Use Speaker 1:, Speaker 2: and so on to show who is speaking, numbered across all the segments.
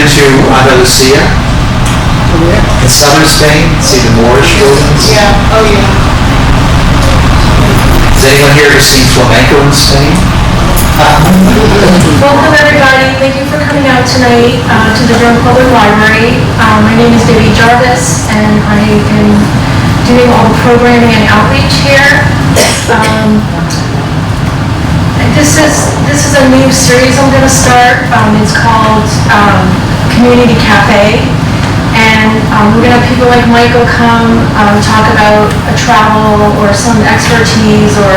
Speaker 1: been to Andalusia in southern Spain? See the Moorish buildings?
Speaker 2: Yeah, oh yeah.
Speaker 1: Has anyone here ever seen flamenco in Spain?
Speaker 2: Welcome everybody. Thank you for coming out tonight to the Durham Public Library. My name is Debbie Jarvis and I am doing all the programming and outreach here. This is a new series I'm going to start. It's called Community Cafe. And we're going to have people like Michael come talk about a travel or some expertise or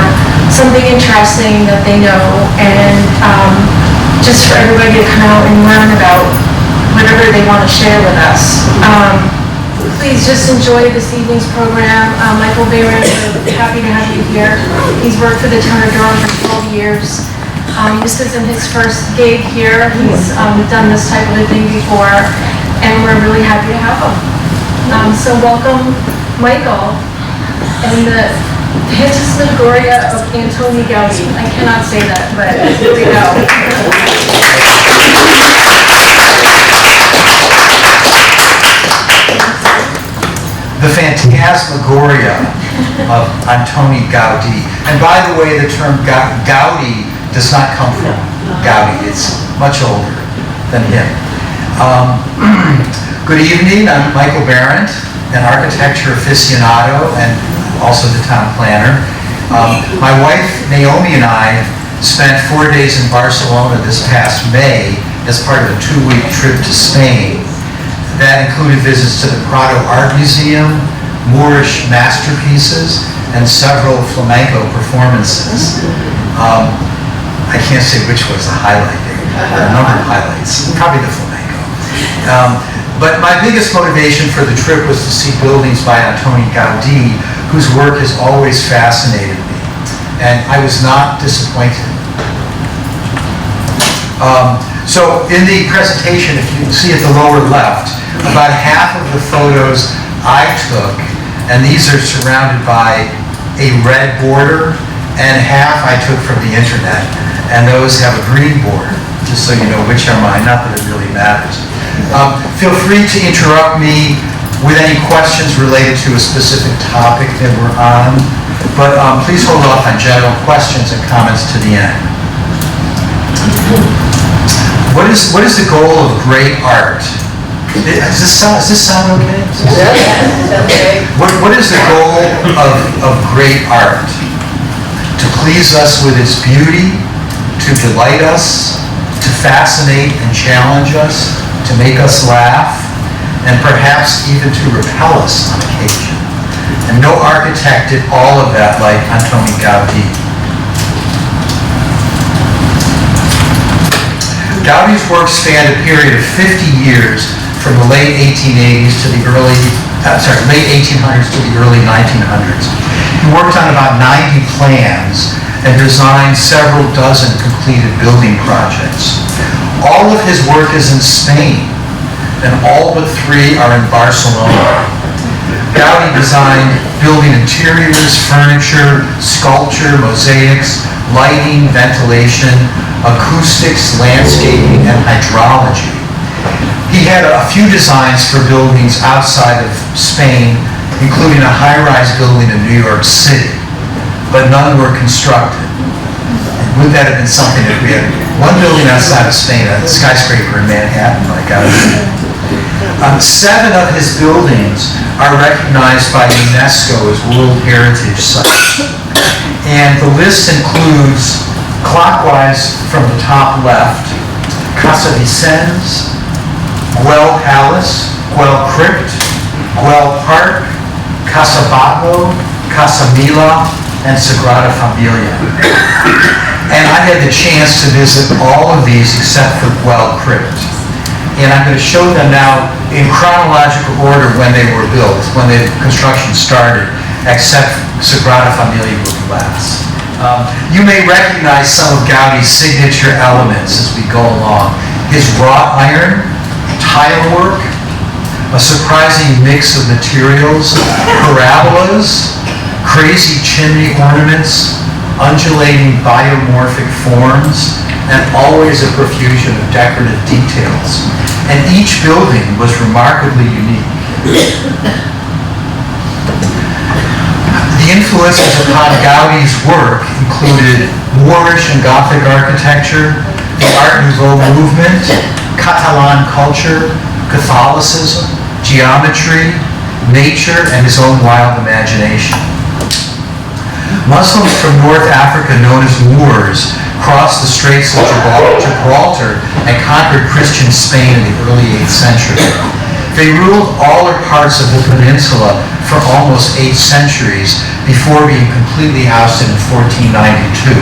Speaker 2: something interesting that they know, and just for everybody to come out and learn about whatever they want to share with us. Please just enjoy this evening's program. Michael Behrendt, we're happy to have you here. He's worked for the town of Durham for 12 years. This isn't his first gig here. He's done this type of a thing before, and we're really happy to have him. So welcome, Michael, and the Phantasmagoria of Antoni Gaudí. I cannot say that, but here we go.
Speaker 3: The Phantasmagoria of Antoni Gaudí. And by the way, the term Gaudí does not come from Gaudí. It's much older than him. Good evening, I'm Michael Behrendt, an architecture aficionado and also the town planner. My wife Naomi and I spent 4 days in Barcelona this past May as part of a 2-week trip to Spain. That included visits to the Prado Art Museum, Moorish masterpieces, and several flamenco performances. I can't say which was the highlight there. There are a number of highlights, probably the flamenco. But my biggest motivation for the trip was to see buildings by Antoni Gaudí, whose work has always fascinated me, and I was not disappointed. So in the presentation, if you see at the lower left, about half of the photos I took, and these are surrounded by a red border, and half I took from the internet, and those have a green border, just so you know which are mine, not that it really matters. Feel free to interrupt me with any questions related to a specific topic that we're on, but please hold off on general questions and comments to the end. What is the goal of great art? Does this sound okay?
Speaker 2: Okay.
Speaker 3: What is the goal of great art? To please us with its beauty, to delight us, to fascinate and challenge us, to make us laugh, and perhaps even to repel us on occasion. And no architect did all of that like Antoni Gaudí. Gaudí's work spanned a period of 50 years from the late 1880s to the late 1800s to the early 1900s. He worked on about 90 plans and designed several dozen completed building projects. All of his work is in Spain, and all but 3 are in Barcelona. Gaudí designed building interiors, furniture, sculpture, mosaics, lighting, ventilation, acoustics, landscaping, and hydrology. He had a few designs for buildings outside of Spain, including a high-rise building in New York City, but none were constructed. Wouldn't that have been something if we had one building outside of Spain, a skyscraper in Manhattan, like I was. 7 of his buildings are recognized by UNESCO as World Heritage Sites. And the list includes, clockwise from the top left, Casa Vicens, Güell Palace, Güell Crypt, Güell Park, Casa Batlló, Casa Mila, and Sagrada Familia. And I had the chance to visit all of these except for Güell Crypt. And I'm going to show them now in chronological order when they were built, when the construction started, except Sagrada Familia was last. You may recognize some of Gaudí's signature elements as we go along. His wrought iron, tile work, a surprising mix of materials, parabolas, crazy chimney ornaments, undulating biomorphic forms, and always a profusion of decorative details. And each building was remarkably unique. The influences upon Gaudí's work included Moorish and Gothic architecture, the Art Nouveau movement, Catalan culture, Catholicism, geometry, nature, and his own wild imagination. Muslims from North Africa, known as Moors, crossed the Straits of Gibraltar and conquered Christian Spain in the early 8th century. They ruled all or parts of the peninsula for almost 8 centuries before being completely ousted in 1492,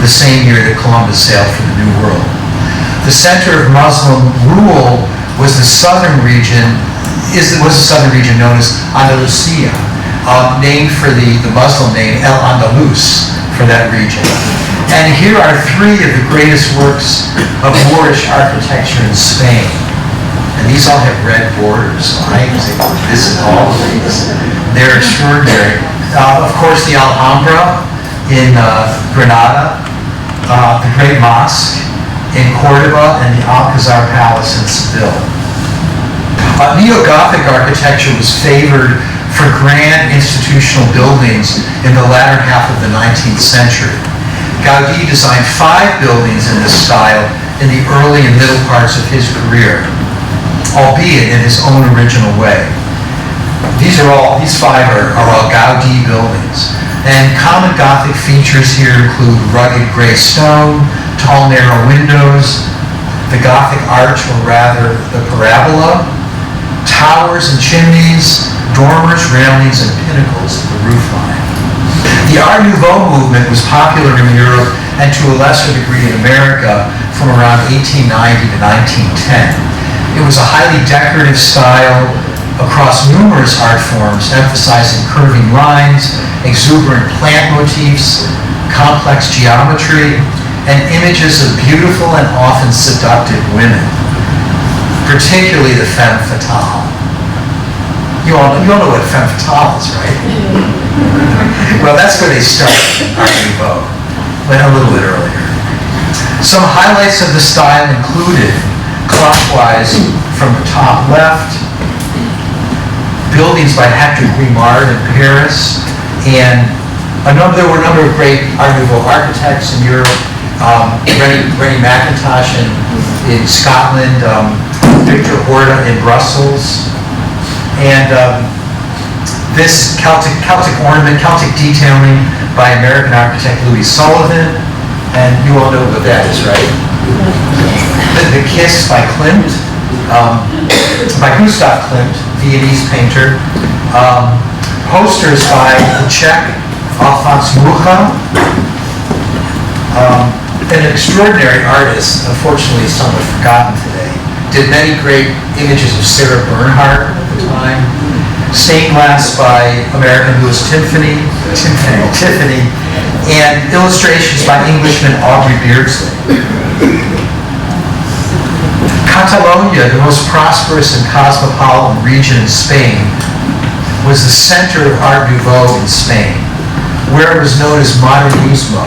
Speaker 3: the same year that Columbus sailed for the New World. The center of Muslim rule was the southern region known as Andalusia, named for the Muslim name El Andalus for that region. And here are 3 of the greatest works of Moorish architecture in Spain. And these all have red borders, so I was able to visit all of these. They're extraordinary. Of course, the Alhambra in Granada, the Great Mosque in Cordoba, and the Alcazar Palace in Seville. Neo-Gothic architecture was favored for grand institutional buildings in the latter half of the 19th century. Gaudí designed 5 buildings in this style in the early and middle parts of his career, albeit in his own original way. These 5 are all Gaudí buildings. And common Gothic features here include rugged gray stone, tall narrow windows, the Gothic arch, or rather the parabola, towers and chimneys, dormers, railings, and pinnacles of the roofline. The Art Nouveau movement was popular in Europe and to a lesser degree in America from around 1890 to 1910. It was a highly decorative style across numerous art forms, emphasizing curving lines, exuberant plant motifs, complex geometry, and images of beautiful and often seductive women, particularly the femme fatale. You all know what femme fatale is, right? Well, that's where they started, Art Nouveau, but a little bit earlier. Some highlights of the style included, clockwise from the top left, buildings by Hector Guimard in Paris, and there were a number of great Art Nouveau architects in Europe, Rennie Mackintosh in Scotland, Victor Horta in Brussels, and this Celtic ornament, Celtic detailing by American architect Louis Sullivan, and you all know what that is, right? The Kiss by Klimt, by Gustav Klimt, Viennese painter. Posters by the Czech Alfons Mucha, an extraordinary artist, unfortunately somewhat forgotten today. Did many great images of Sarah Bernhardt at the time. Stained glass by American Louis Tiffany, and illustrations by Englishman Aubrey Beardsley. Catalonia, the most prosperous and cosmopolitan region in Spain, was the center of Art Nouveau in Spain, where it was known as Modernismo.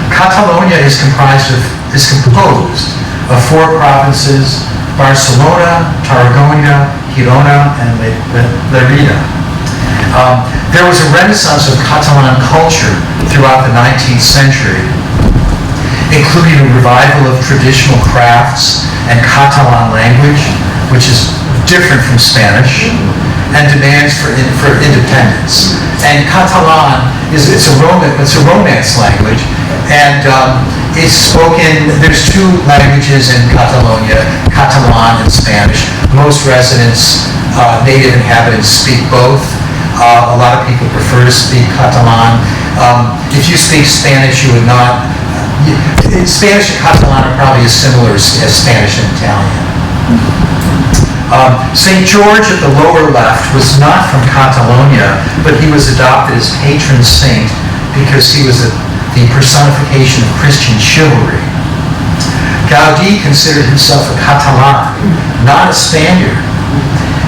Speaker 3: Catalonia is composed of 4 provinces: Barcelona, Tarragona, Girona, and Lerida. There was a renaissance of Catalan culture throughout the 19th century, including a revival of traditional crafts and Catalan language, which is different from Spanish, and demands for independence. And Catalan it's a Romance language, and it's spoken. There's 2 languages in Catalonia, Catalan and Spanish. Most residents, native inhabitants, speak both. A lot of people prefer to speak Catalan. If you speak Spanish, you would not. Spanish and Catalan are probably as similar as Spanish and Italian. St. George at the lower left was not from Catalonia, but he was adopted as patron saint because he was the personification of Christian chivalry. Gaudí considered himself a Catalan, not a Spaniard,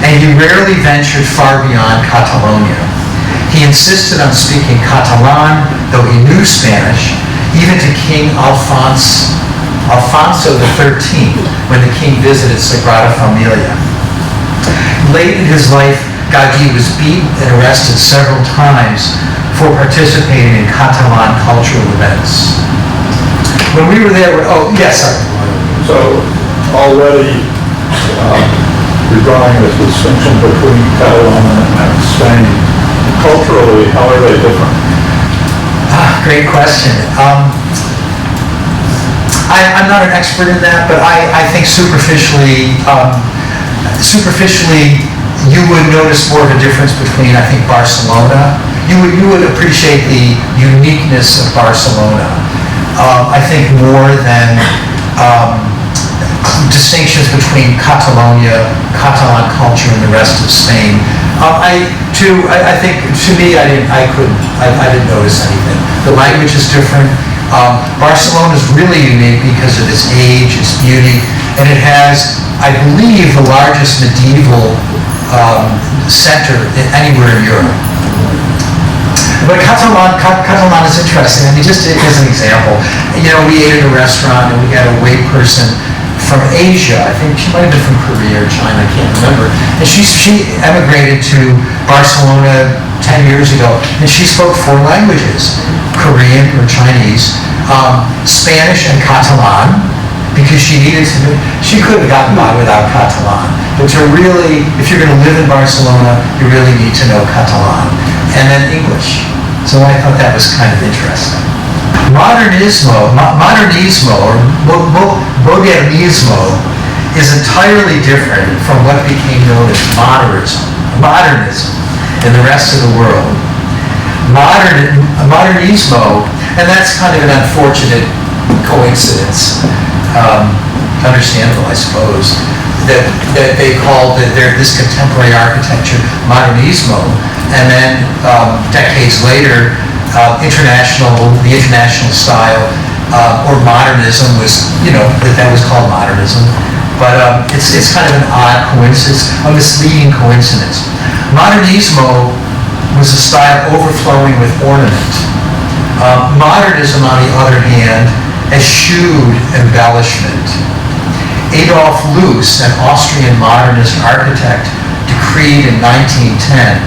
Speaker 3: and he rarely ventured far beyond Catalonia. He insisted on speaking Catalan, though he knew Spanish, even to King Alfonso XIII, when the king visited Sagrada Familia. Late in his life, Gaudí was beaten and arrested several times for participating in Catalan cultural events. When we were there, oh, yes, sir.
Speaker 4: So already you're drawing this distinction between Catalonia and Spain. Culturally, how are they different?
Speaker 3: Great question. I'm not an expert in that, but I think superficially, you would notice more of a difference between, I think, Barcelona. You would appreciate the uniqueness of Barcelona. I think more than distinctions between Catalonia, Catalan culture, and the rest of Spain. I think, to me, I didn't notice anything. The language is different. Barcelona is really unique because of its age, its beauty, and it has, I believe, the largest medieval center anywhere in Europe. But Catalan is interesting. I mean, just as an example, we ate at a restaurant and we had a wait person from Asia. I think she might have been from Korea or China, I can't remember. And she emigrated to Barcelona 10 years ago, and she spoke 4 languages, Korean or Chinese, Spanish and Catalan, because she could have gotten by without Catalan. But if you're going to live in Barcelona, you really need to know Catalan. And then English. So I thought that was kind of interesting. Modernismo or modernismo is entirely different from what became known as modernism in the rest of the world. Modernismo, and that's kind of an unfortunate coincidence, understandable, I suppose, that they called this contemporary architecture modernismo, and then decades later, the international style or modernism was, that was called modernism. But it's kind of an odd coincidence, a misleading coincidence. Modernismo was a style overflowing with ornament. Modernism, on the other hand, eschewed embellishment. Adolf Loos, an Austrian modernist architect, decreed in 1910,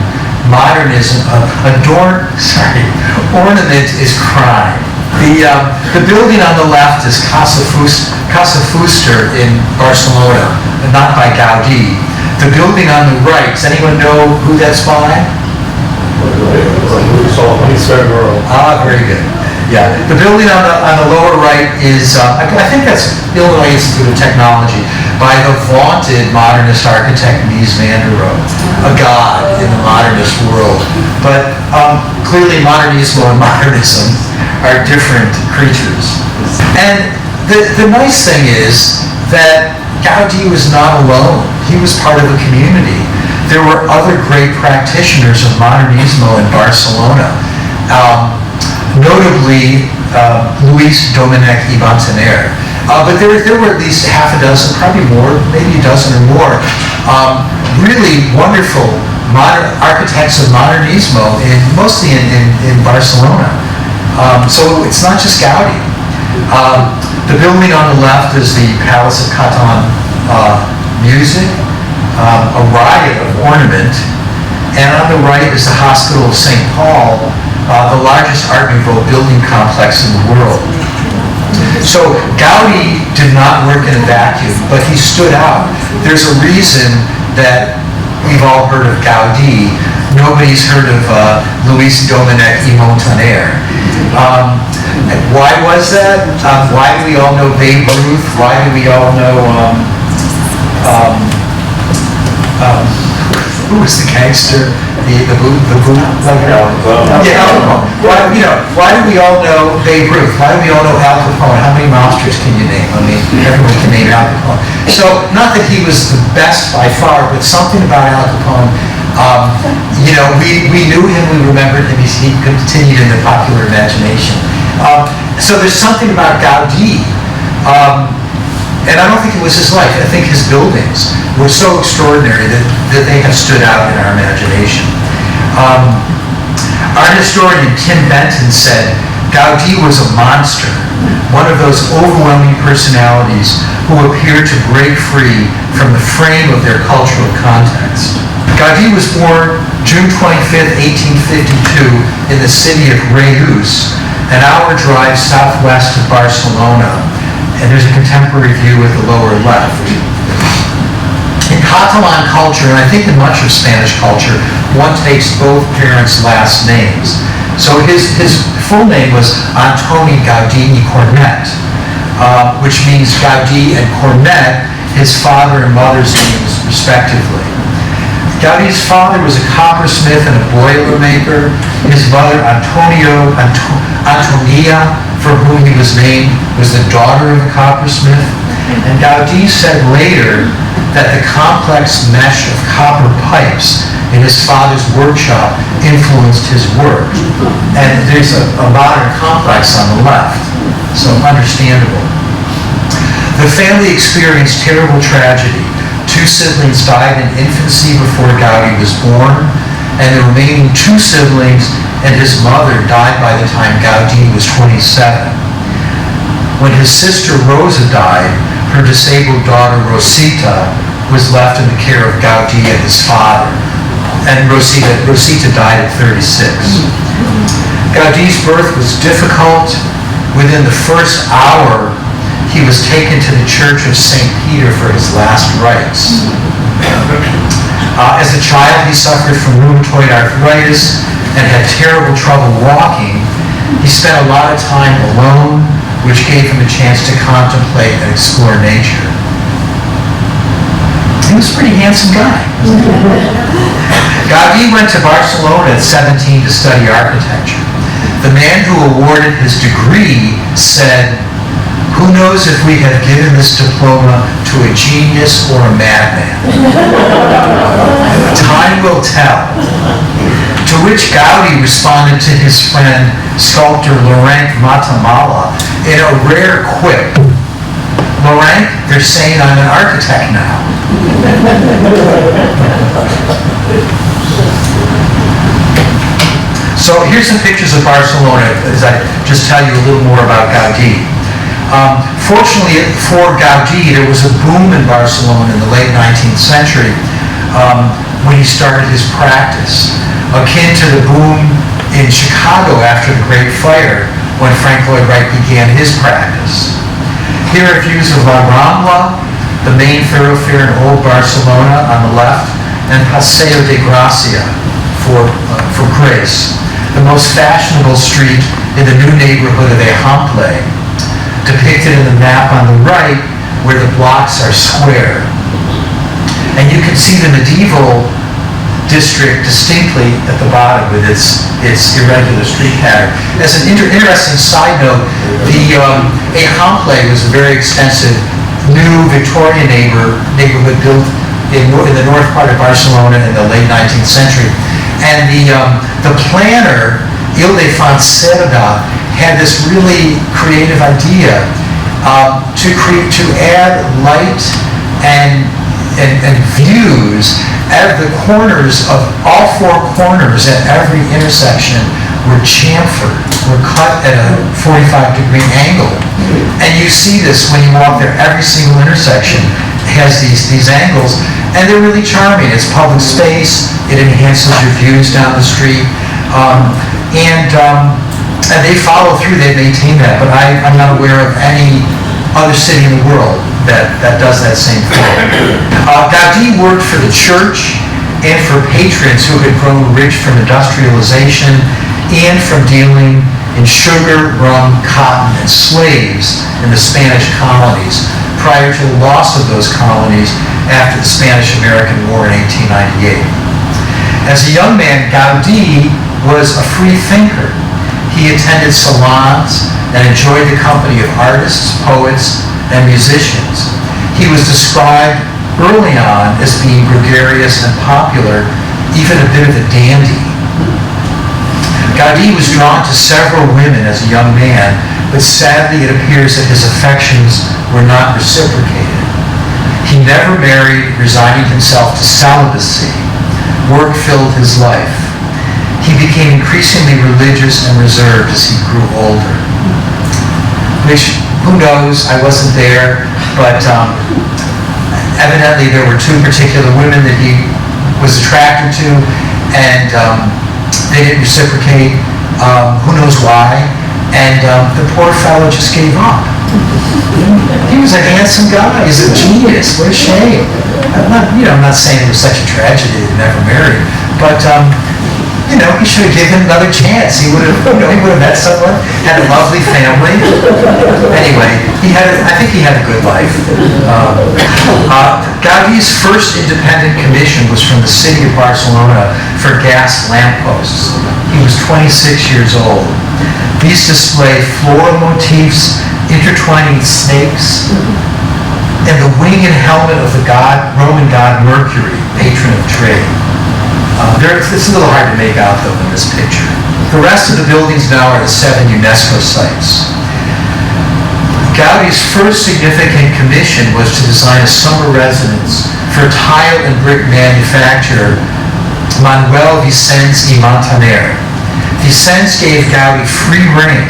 Speaker 3: ornament is crime. The building on the left is Casa Fuster in Barcelona, not by Gaudí. The building on the right, does anyone know who that's by? Very good. Yeah, the building on the lower right is, I think that's Illinois Institute of Technology, by the vaunted modernist architect Mies van der Rohe, a god in the modernist world. But clearly modernismo and modernism are different creatures. And the nice thing is that Gaudí was not alone. He was part of a community. There were other great practitioners of modernismo in Barcelona. Notably Luis Domènech i Montaner. But there were at least half a dozen, probably more, maybe a dozen or more, really wonderful architects of modernismo, mostly in Barcelona. So it's not just Gaudí. The building on the left is the Palace of Catalan Music, a riot of ornament, and on the right is the Hospital of St. Paul, the largest Art Nouveau building complex in the world. So Gaudí did not work in a vacuum, but he stood out. There's a reason that we've all heard of Gaudí. Nobody's heard of Luis Domènech i Montaner. Why was that? Why do we all know Babe Ruth? Why do we all know who was the gangster? The boot? Yeah, Al Capone. Why do we all know Babe Ruth? Why do we all know Al Capone? How many mobsters can you name? I mean, everyone can name Al Capone. So, not that he was the best by far, but something about Al Capone, we knew him, we remembered him, he continued in the popular imagination. So there's something about Gaudí, and I don't think it was his life. I think his buildings were so extraordinary that they have stood out in our imagination. Art historian Tim Benton said, Gaudí was a monster, one of those overwhelming personalities who appeared to break free from the frame of their cultural context. Gaudí was born June 25, 1852 in the city of Reus, an hour drive southwest of Barcelona, and there's a contemporary view at the lower left. In Catalan culture, and I think in much of Spanish culture, one takes both parents' last names. So his full name was Antoni Gaudí i Cornet, which means Gaudí and Cornet, his father and mother's names respectively. Gaudí's father was a coppersmith and a boilermaker. His mother, Antonia, for whom he was named, was the daughter of a coppersmith. And Gaudí said later that the complex mesh of copper pipes in his father's workshop influenced his work. And there's a modern complex on the left, so understandable. The family experienced terrible tragedy. 2 siblings died in infancy before Gaudí was born, and the remaining 2 siblings and his mother died by the time Gaudí was 27. When his sister Rosa died, her disabled daughter Rosita was left in the care of Gaudí and his father, and Rosita died at 36. Gaudí's birth was difficult. Within the first hour, he was taken to the Church of St. Peter for his last rites. As a child, he suffered from rheumatoid arthritis and had terrible trouble walking. He spent a lot of time alone, which gave him a chance to contemplate and explore nature. He was a pretty handsome guy. Gaudí went to Barcelona at 17 to study architecture. The man who awarded his degree said, "Who knows if we have given this diploma to a genius or a madman? Time will tell." To which Gaudí responded to his friend, sculptor Laurent Matamala, in a rare quip. "Laurent, they're saying I'm an architect now." So here's some pictures of Barcelona as I just tell you a little more about Gaudí. Fortunately for Gaudí, there was a boom in Barcelona in the late 19th century when he started his practice, akin to the boom in Chicago after the Great Fire when Frank Lloyd Wright began his practice. Here are views of La Rambla, the main thoroughfare in Old Barcelona on the left, and Paseo de Gracia for Grace, the most fashionable street in the new neighborhood of Ejample, depicted in the map on the right where the blocks are square. And you can see the medieval district distinctly at the bottom with its irregular street pattern. As an interesting side note, the Ejample was a very extensive new Victorian neighborhood built in the north part of Barcelona in the late 19th century. And the planner, Ildefonso, had this really creative idea to add light and views at the corners of all 4 corners at every intersection were chamfered, were cut at a 45-degree angle. And you see this when you walk there. Every single intersection has these angles, and they're really charming. It's public space. It enhances your views down the street. And they follow through, they maintain that, but I'm not aware of any other city in the world that does that same thing. Gaudí worked for the church and for patrons who had grown rich from industrialization and from dealing in sugar, rum, cotton, and slaves in the Spanish colonies prior to the loss of those colonies after the Spanish-American War in 1898. As a young man, Gaudí was a free thinker. He attended salons and enjoyed the company of artists, poets, and musicians. He was described early on as being gregarious and popular, even a bit of a dandy. Gaudí was drawn to several women as a young man, but sadly it appears that his affections were not reciprocated. He never married, resigning himself to celibacy. Work filled his life. he became increasingly religious and reserved as he grew older. Which, who knows, I wasn't there, but evidently there were two particular women that he was attracted to, and they didn't reciprocate. Who knows why? And the poor fellow just gave up. He was a handsome guy. He's a genius. What a shame. I'm not saying it was such a tragedy that he never married, but he should have given him another chance. He would have met someone, had a lovely family. Anyway, I think he had a good life. Gaudí's first independent commission was from the city of Barcelona for gas lampposts. He was 26 years old. These display floral motifs intertwining snakes and the wing and helmet of the Roman god Mercury, patron of trade. It's a little hard to make out, though, in this picture. The rest of the buildings now are the 7 UNESCO sites. Gaudí's first significant commission was to design a summer residence for tile and brick manufacturer Manuel Vicens y Montaner. Vicens gave Gaudí free rein,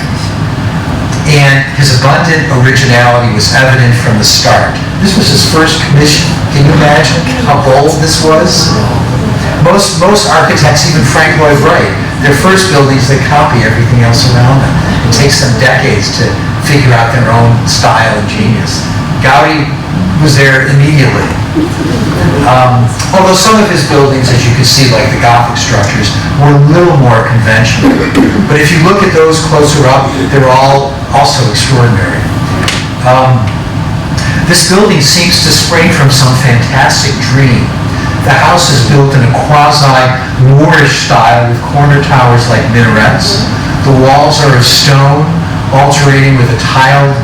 Speaker 3: and his abundant originality was evident from the start. This was his first commission. Can you imagine how bold this was? Most architects, even Frank Lloyd Wright, their first buildings, they copy everything else around them. It takes them decades to figure out their own style and genius. Gaudí was there immediately. Although some of his buildings, as you can see, like the Gothic structures, were a little more conventional. But if you look at those closer up, they're all also extraordinary. This building seems to spring from some fantastic dream. The house is built in a quasi-Moorish style with corner towers like minarets. The walls are of stone, alternating with a tiled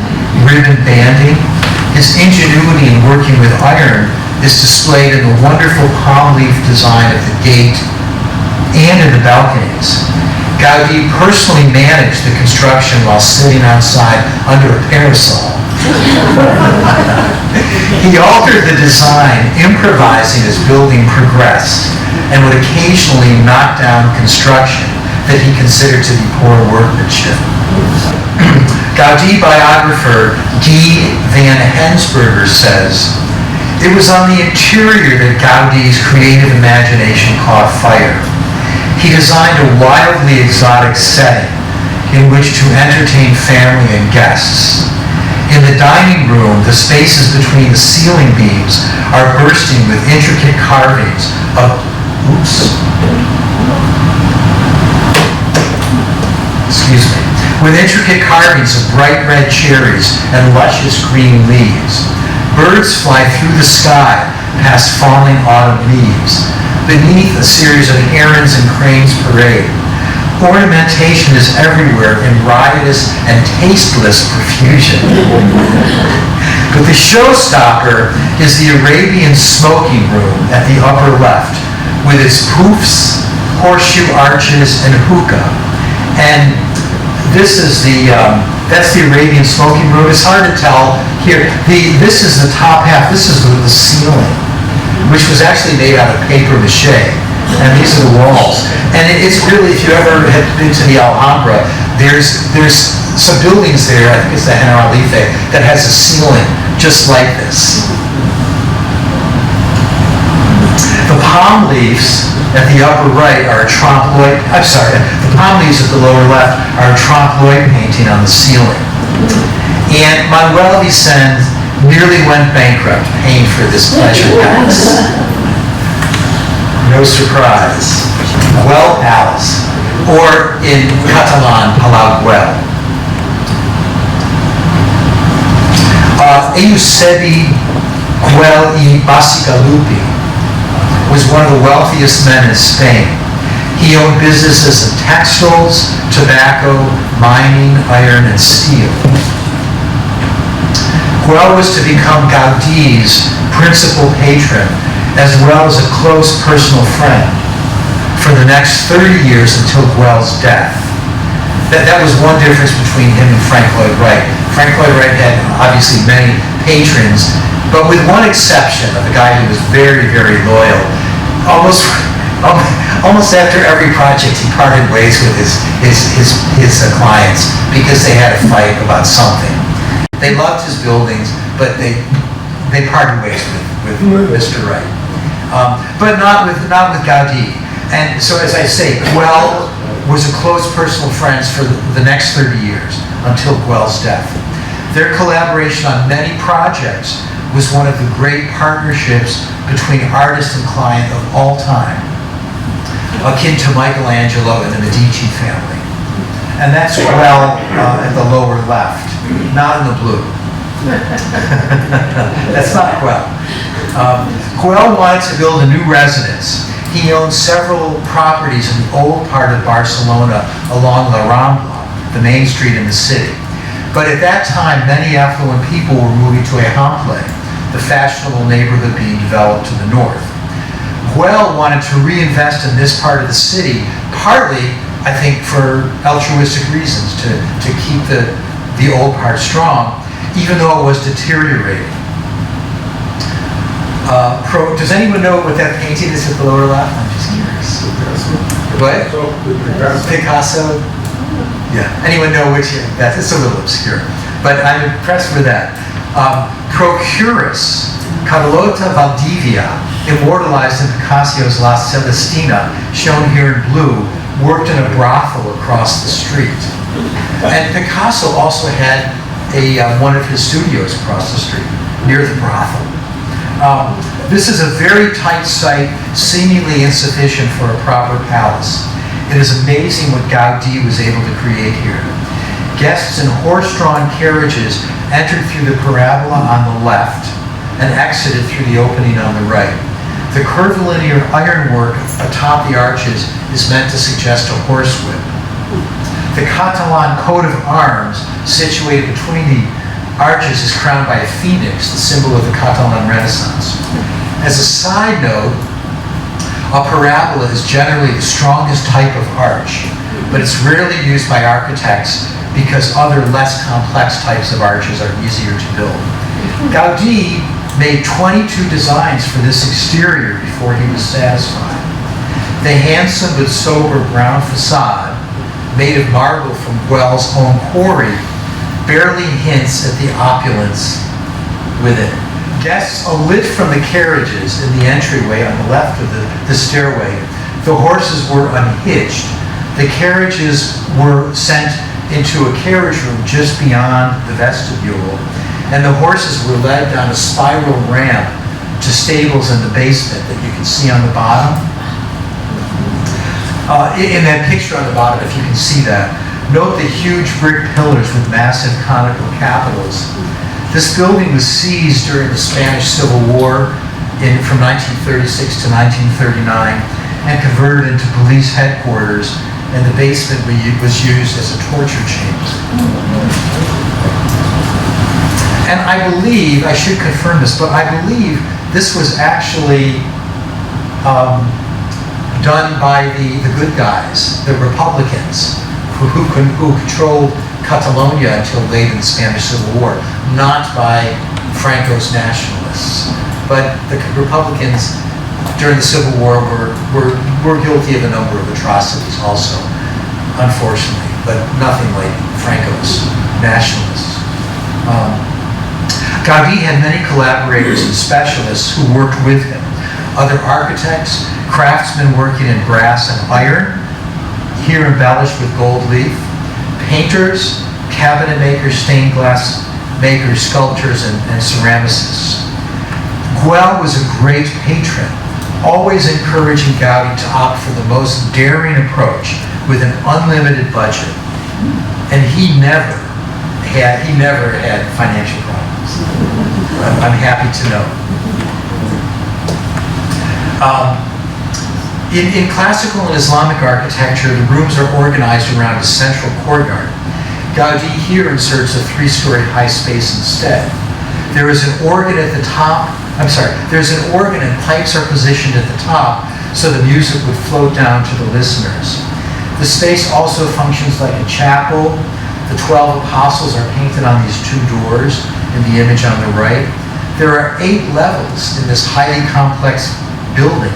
Speaker 3: ribbon banding. His ingenuity in working with iron is displayed in the wonderful palm leaf design of the gate and in the balconies. Gaudí personally managed the construction while sitting outside under a parasol. He altered the design, improvising as building progressed, and would occasionally knock down construction that he considered to be poor workmanship. Gaudí biographer Guy van Hensberger says, "It was on the interior that Gaudí's creative imagination caught fire. He designed a wildly exotic setting in which to entertain family and guests. In the dining room, the spaces between the ceiling beams are bursting with intricate carvings of bright red cherries and luscious green leaves. Birds fly through the sky past falling autumn leaves. Beneath, a series of herons and cranes parade. Ornamentation is everywhere in riotous and tasteless profusion. But the showstopper is the Arabian smoking room at the upper left, with its poofs, horseshoe arches, and hookah. And this is that's the Arabian smoking room. It's hard to tell here. This is the top half. This is the ceiling, which was actually made out of paper mache. And these are the walls. And it's really, if you ever have been to the Alhambra, there's some buildings there, I think it's the Generalife, that has a ceiling just like this. The palm leaves at the upper right are a trompe-l'oeil, the palm leaves at the lower left are a trompe-l'oeil painting on the ceiling. And Manuel Vicens nearly went bankrupt paying for this pleasure palace. No surprise. Güell Palace, or in Catalan, Palau Güell. Eusebi Güell y Bacigalupi was one of the wealthiest men in Spain. He owned businesses in textiles, tobacco, mining, iron, and steel. Güell was to become Gaudí's principal patron, as well as a close personal friend, for the next 30 years until Güell's death. That was one difference between him and Frank Lloyd Wright. Frank Lloyd Wright had obviously many patrons, but with one exception of a guy who was very, very loyal. Almost Almost after every project, he parted ways with his clients because they had a fight about something. They loved his buildings, but they parted ways with Mr. Wright. But not with Gaudí. And so, as I say, Güell was a close personal friend for the next 30 years until Güell's death. Their collaboration on many projects was one of the great partnerships between artist and client of all time, akin to Michelangelo and the Medici family. And that's Güell at the lower left, not in the blue. That's not Güell. Güell wanted to build a new residence. He owned several properties in the old part of Barcelona along La Rambla, the main street in the city. But at that time, many affluent people were moving to Ejample, the fashionable neighborhood being developed to the north. Güell wanted to reinvest in this part of the city, partly, I think, for altruistic reasons, to keep the old part strong, even though it was deteriorating. Does anyone know what that painting is at the lower left? I'm just curious. What? Picasso? Yeah. Anyone know which? It's a little obscure, but I'm impressed with that. Procurus, Carlota Valdivia, immortalized in Picasso's La Celestina, shown here in blue, worked in a brothel across the street. And Picasso also had one of his studios across the street, near the brothel. This is a very tight site, seemingly insufficient for a proper palace. It is amazing what Gaudí was able to create here. Guests in horse-drawn carriages entered through the parabola on the left and exited through the opening on the right. The curvilinear ironwork atop the arches is meant to suggest a horsewhip. The Catalan coat of arms, situated between the arches, is crowned by a phoenix, the symbol of the Catalan Renaissance. As a side note, a parabola is generally the strongest type of arch, but it's rarely used by architects because other less complex types of arches are easier to build. Gaudí made 22 designs for this exterior before he was satisfied. The handsome but sober brown facade, made of marble from Güell's own quarry, barely hints at the opulence within. Guests alit from the carriages in the entryway on the left of the stairway. The horses were unhitched. The carriages were sent into a carriage room just beyond the vestibule, and the horses were led down a spiral ramp to stables in the basement that you can see on the bottom. In that picture on the bottom, if you can see that, note the huge brick pillars with massive conical capitals. This building was seized during the Spanish Civil War from 1936 to 1939 and converted into police headquarters, and the basement was used as a torture chamber. And I believe, I should confirm this, but I believe this was actually done by the good guys, the Republicans, who controlled Catalonia until late in the Spanish Civil War, not by Franco's nationalists. But the Republicans during the Civil War were guilty of a number of atrocities also, unfortunately, but nothing like Franco's nationalists. Gaudí had many collaborators and specialists who worked with him. Other architects, craftsmen working in brass and iron, here embellished with gold leaf, painters, cabinet makers, stained glass makers, sculptors, and ceramicists. Güell was a great patron, always encouraging Gaudí to opt for the most daring approach with an unlimited budget. And he never had financial problems. I'm happy to know. In classical and Islamic architecture, the rooms are organized around a central courtyard. Gaudí here inserts a 3-story high space instead. There is an organ at the top. There's an organ and pipes are positioned at the top so the music would float down to the listeners. The space also functions like a chapel. The 12 apostles are painted on these 2 doors in the image on the right. There are 8 levels in this highly complex building.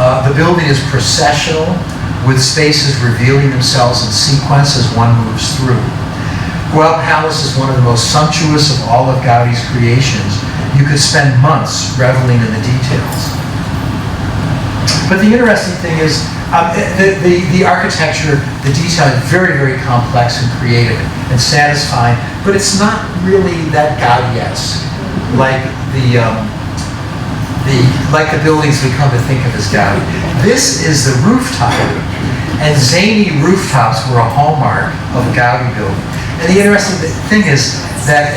Speaker 3: The building is processional, with spaces revealing themselves in sequence as one moves through. Güell Palace is one of the most sumptuous of all of Gaudí's creations. You could spend months reveling in the details. But the interesting thing is, the architecture, the detail is very, very complex and creative and satisfying, but it's not really that Gaudí-esque, like the buildings we come to think of as Gaudí. This is the rooftop, and zany rooftops were a hallmark of a Gaudí building. And the interesting thing is that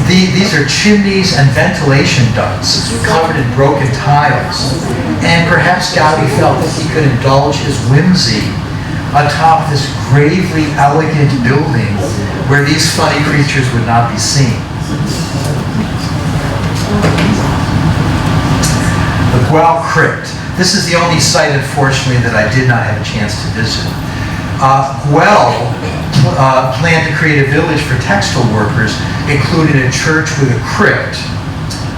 Speaker 3: these are chimneys and ventilation ducts covered in broken tiles. And perhaps Gaudí felt that he could indulge his whimsy atop this gravely elegant building where these funny creatures would not be seen. The Güell Crypt. This is the only site, unfortunately, that I did not have a chance to visit. Güell planned to create a village for textile workers, including a church with a crypt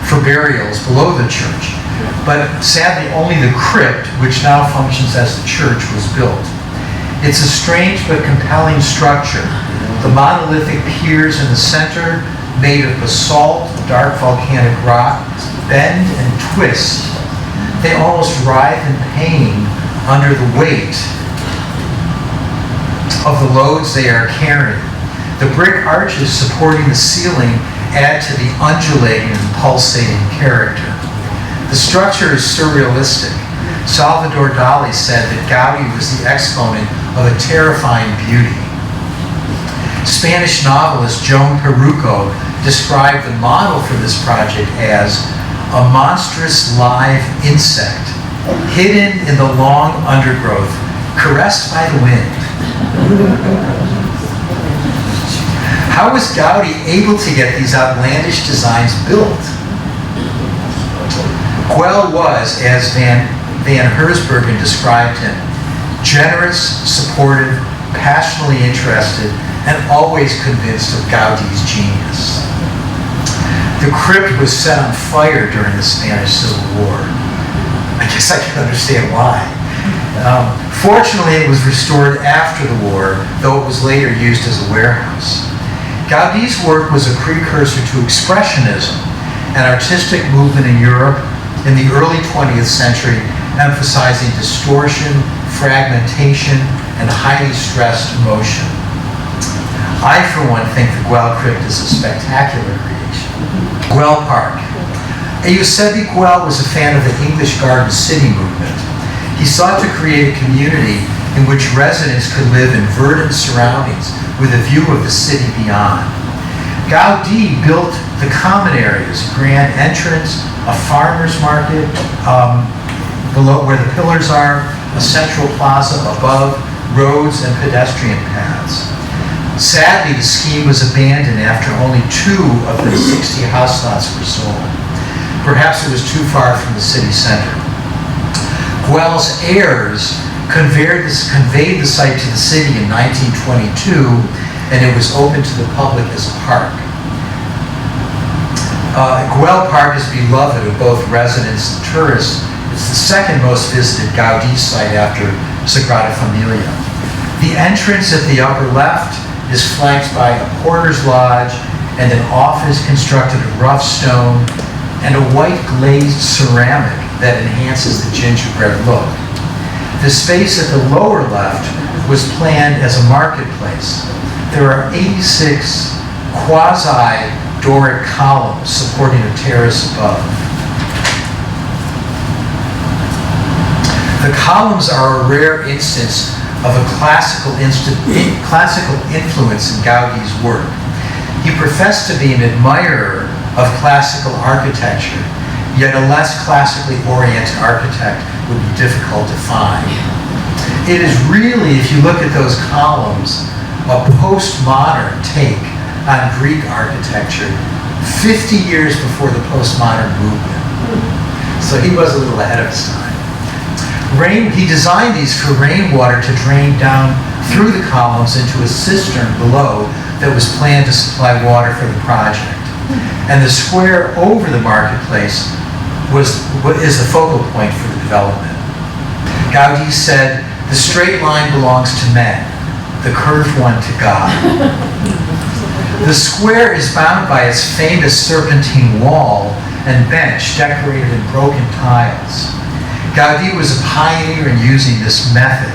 Speaker 3: for burials below the church. But sadly, only the crypt, which now functions as the church, was built. It's a strange but compelling structure. The monolithic piers in the center, made of basalt, dark volcanic rock, bend and twist. They almost writhe in pain under the weight of the loads they are carrying. The brick arches supporting the ceiling add to the undulating and pulsating character. The structure is surrealistic. Salvador Dali said that Gaudí was the exponent of a terrifying beauty. Spanish novelist Joan Peruco described the model for this project as a monstrous live insect hidden in the long undergrowth, caressed by the wind. How was Gaudí able to get these outlandish designs built? Güell was, as Van Hersbergen described him, generous, supportive, passionately interested, and always convinced of Gaudí's genius. The crypt was set on fire during the Spanish Civil War. I guess I can understand why. Fortunately, it was restored after the war, though it was later used as a warehouse. Gaudí's work was a precursor to Expressionism, an artistic movement in Europe in the early 20th century, emphasizing distortion, fragmentation, and highly stressed motion. I, for one, think the Güell Crypt is a spectacular creation. Güell Park. Eusebio Güell was a fan of the English Garden City movement. He sought to create a community in which residents could live in verdant surroundings with a view of the city beyond. Gaudí built the common areas, grand entrance, a farmer's market below where the pillars are, a central plaza above, roads and pedestrian paths. Sadly, the scheme was abandoned after only 2 of the 60 house lots were sold. Perhaps it was too far from the city center. Güell's heirs conveyed the site to the city in 1922, and it was opened to the public as a park. Güell Park is beloved of both residents and tourists. It's the second most visited Gaudí site after Sagrada Familia. The entrance at the upper left is flanked by a porter's lodge and an office constructed of rough stone and a white glazed ceramic that enhances the gingerbread look. The space at the lower left was planned as a marketplace. There are 86 quasi-Doric columns supporting a terrace above. The columns are a rare instance of a classical influence in Gaudí's work. He professed to be an admirer of classical architecture, yet a less classically oriented architect would be difficult to find. It is really, if you look at those columns, a postmodern take on Greek architecture 50 years before the postmodern movement. So he was a little ahead of his time. He designed these for rainwater to drain down through the columns into a cistern below that was planned to supply water for the project. And the square over the marketplace is the focal point for the development. Gaudí said, "The straight line belongs to men, the curved one to God." The square is bound by its famous serpentine wall and bench decorated in broken tiles. Gaudí was a pioneer in using this method.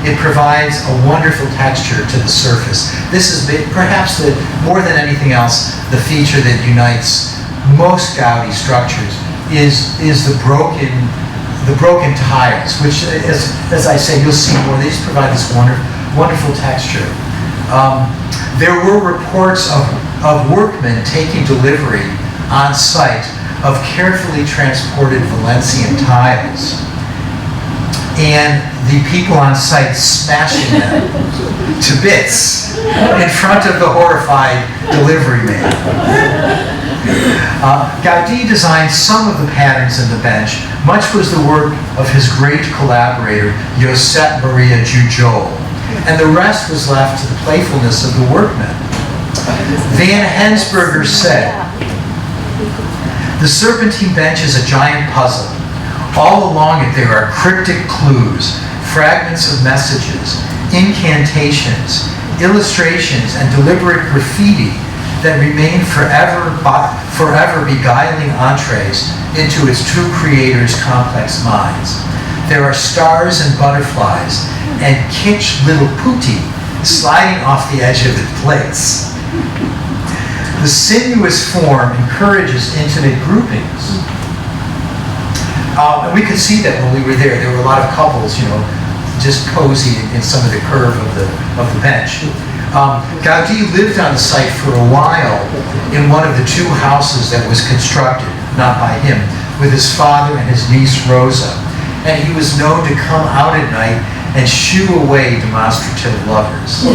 Speaker 3: It provides a wonderful texture to the surface. This is perhaps more than anything else, the feature that unites most Gaudí structures is the broken tiles, which, as I say, you'll see more. They just provide this wonderful texture. There were reports of workmen taking delivery on site of carefully transported Valencian tiles, and the people on site smashing them to bits in front of the horrified delivery man. Gaudí designed some of the patterns in the bench. Much was the work of his great collaborator, Josep Maria Jujol, and the rest was left to the playfulness of the workmen. Van Hensberger said, "The serpentine bench is a giant puzzle. All along it there are cryptic clues, fragments of messages, incantations, illustrations, and deliberate graffiti that remain forever beguiling entrees into its true creator's complex minds. There are stars and butterflies and kitsch little putti sliding off the edge of the plates. The sinuous form encourages intimate groupings." And we could see that when we were there. There were a lot of couples, just cozy in some of the curve of the bench. Gaudí lived on the site for a while in one of the two houses that was constructed, not by him, with his father and his niece Rosa. And he was known to come out at night and shoo away demonstrative lovers.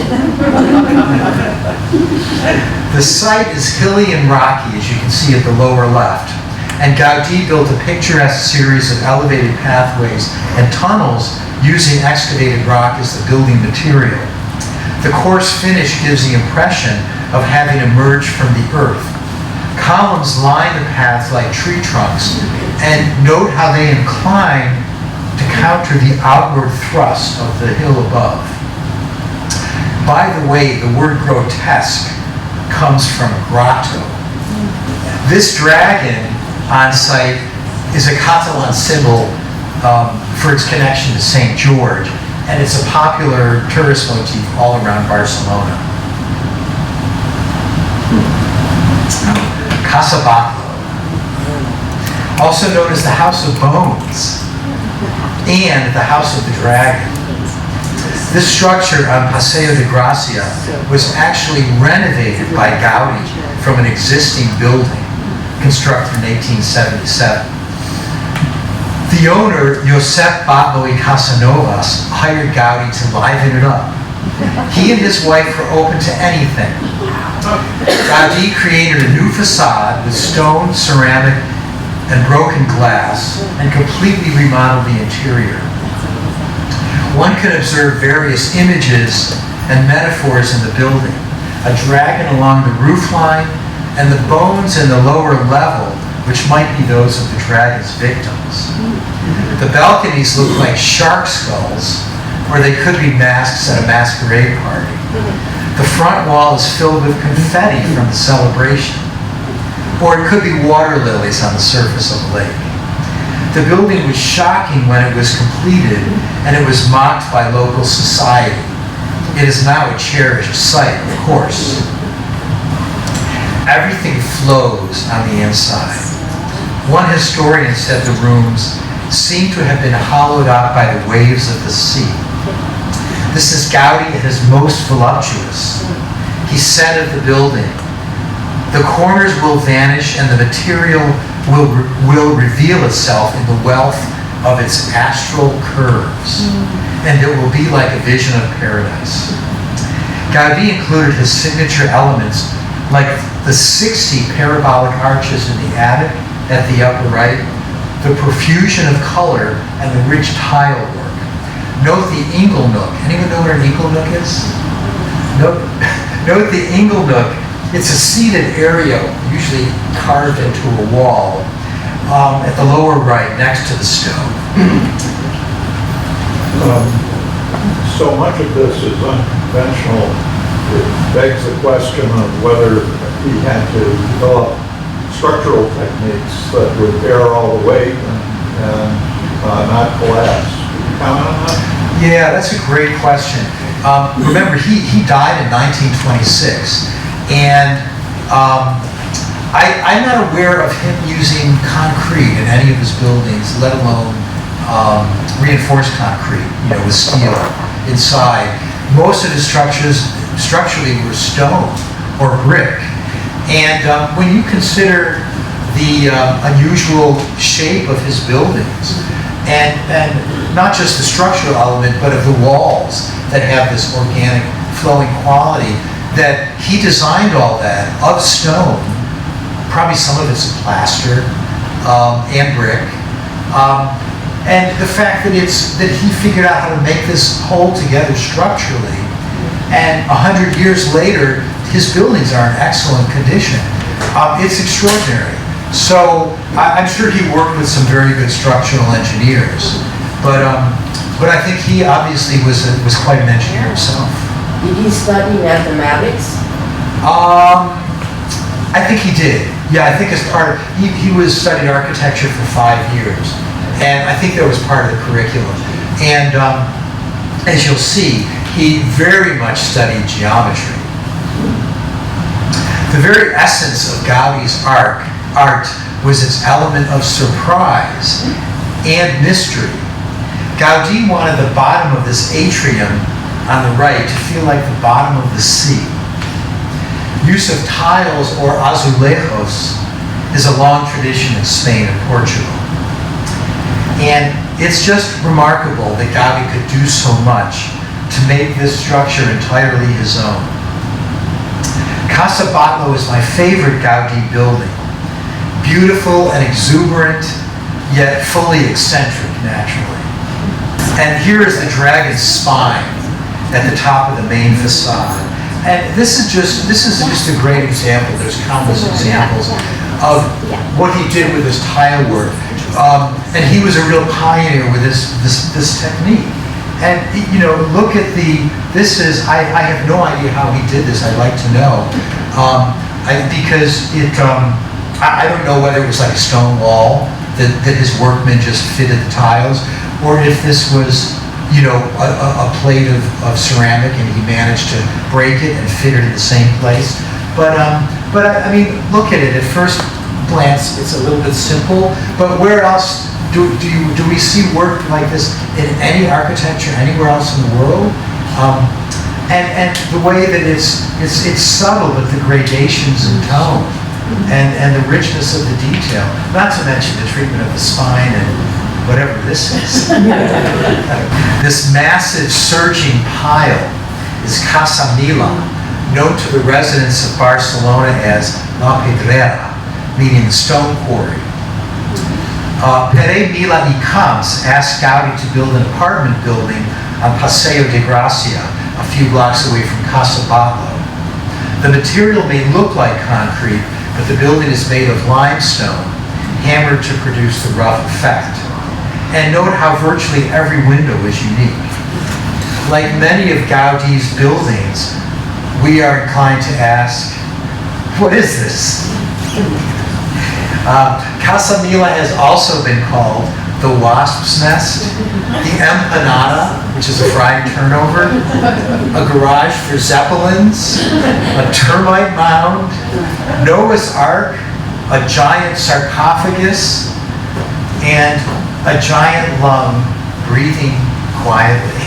Speaker 3: The site is hilly and rocky, as you can see at the lower left. And Gaudí built a picturesque series of elevated pathways and tunnels using excavated rock as the building material. The coarse finish gives the impression of having emerged from the earth. Columns line the paths like tree trunks, and note how they incline to counter the outward thrust of the hill above. By the way, the word grotesque comes from grotto. This dragon on site is a Catalan symbol for its connection to St. George, and it's a popular tourist motif all around Barcelona. Casa Batlló, also known as the House of Bones and the House of the Dragon. This structure on Paseo de Gracia was actually renovated by Gaudí from an existing building constructed in 1877. The owner, Josep Batlló y Casanovas, hired Gaudí to liven it up. He and his wife were open to anything. Gaudí created a new facade with stone, ceramic, and broken glass, and completely remodeled the interior. One can observe various images and metaphors in the building. A dragon along the roofline, and the bones in the lower level, which might be those of the dragon's victims. The balconies look like shark skulls, or they could be masks at a masquerade party. The front wall is filled with confetti from the celebration, or it could be water lilies on the surface of a lake. The building was shocking when it was completed, and it was mocked by local society. It is now a cherished site, of course. Everything flows on the inside. One historian said the rooms seem to have been hollowed out by the waves of the sea. This is Gaudí at his most voluptuous. He said of the building, "The corners will vanish and the material will reveal itself in the wealth of its astral curves, and it will be like a vision of paradise." Gaudí included his signature elements like the 60 parabolic arches in the attic at the upper right, the profusion of color, and the rich tile work. Note the ingle nook. Anyone know what an ingle nook is? Note the ingle nook. It's a seated area, usually carved into a wall, at the lower right, next to the stove.
Speaker 4: So much of this is unconventional. It begs the question of whether he had to develop structural techniques that would bear all the weight and not collapse. Could you comment on that?
Speaker 3: Yeah, that's a great question. Remember, he died in 1926, and I'm not aware of him using concrete in any of his buildings, let alone reinforced concrete, with steel inside. Most of his structures structurally were stone or brick. And when you consider the unusual shape of his buildings, and not just the structural element, but of the walls that have this organic flowing quality, that he designed all that of stone, probably some of it's plaster and brick, and the fact that he figured out how to make this hold together structurally, and 100 years later, his buildings are in excellent condition. It's extraordinary. So I'm sure he worked with some very good structural engineers, but I think he obviously was quite an engineer himself.
Speaker 5: Did he study mathematics?
Speaker 3: I think he did. Yeah, I think as part of, he was studying architecture for 5 years, and I think that was part of the curriculum. And as you'll see, he very much studied geometry. The very essence of Gaudí's art was its element of surprise and mystery. Gaudí wanted the bottom of this atrium on the right to feel like the bottom of the sea. Use of tiles or azulejos is a long tradition in Spain and Portugal. And it's just remarkable that Gaudí could do so much to make this structure entirely his own. Casa Batlló is my favorite Gaudí building. Beautiful and exuberant, yet fully eccentric naturally. And here is the dragon's spine at the top of the main facade. And this is just a great example. There's countless examples of what he did with his tile work. And he was a real pioneer with this technique. And look at I have no idea how he did this. I'd like to know. Because I don't know whether it was like a stone wall that his workmen just fitted the tiles, or if this was, a plate of ceramic and he managed to break it and fit it in the same place. But I mean, look at it. At first glance, it's a little bit simple, but where else do we see work like this in any architecture anywhere else in the world? And the way that it's subtle, but the gradations in tone and the richness of the detail, not to mention the treatment of the spine and whatever this is. This massive surging pile is Casa Mila, known to the residents of Barcelona as La Pedrera, meaning the stone quarry. Pere Mila y Camps asked Gaudí to build an apartment building on Paseo de Gracia, a few blocks away from Casa Batlló. The material may look like concrete, but the building is made of limestone, hammered to produce the rough effect. And note how virtually every window is unique. Like many of Gaudí's buildings, we are inclined to ask, what is this? Casa Mila has also been called the wasp's nest, the empanada, which is a fried turnover, a garage for zeppelins, a termite mound, Noah's Ark, a giant sarcophagus, and a giant lung breathing quietly,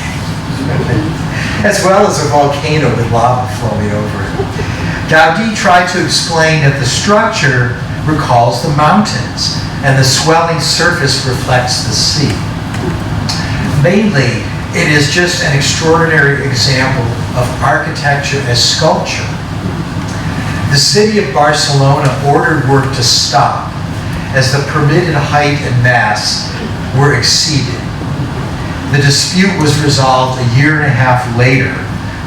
Speaker 3: as well as a volcano with lava flowing over it. Gaudí tried to explain that the structure recalls the mountains, and the swelling surface reflects the sea. Mainly, it is just an extraordinary example of architecture as sculpture. The city of Barcelona ordered work to stop as the permitted height and mass were exceeded. The dispute was resolved a year and a half later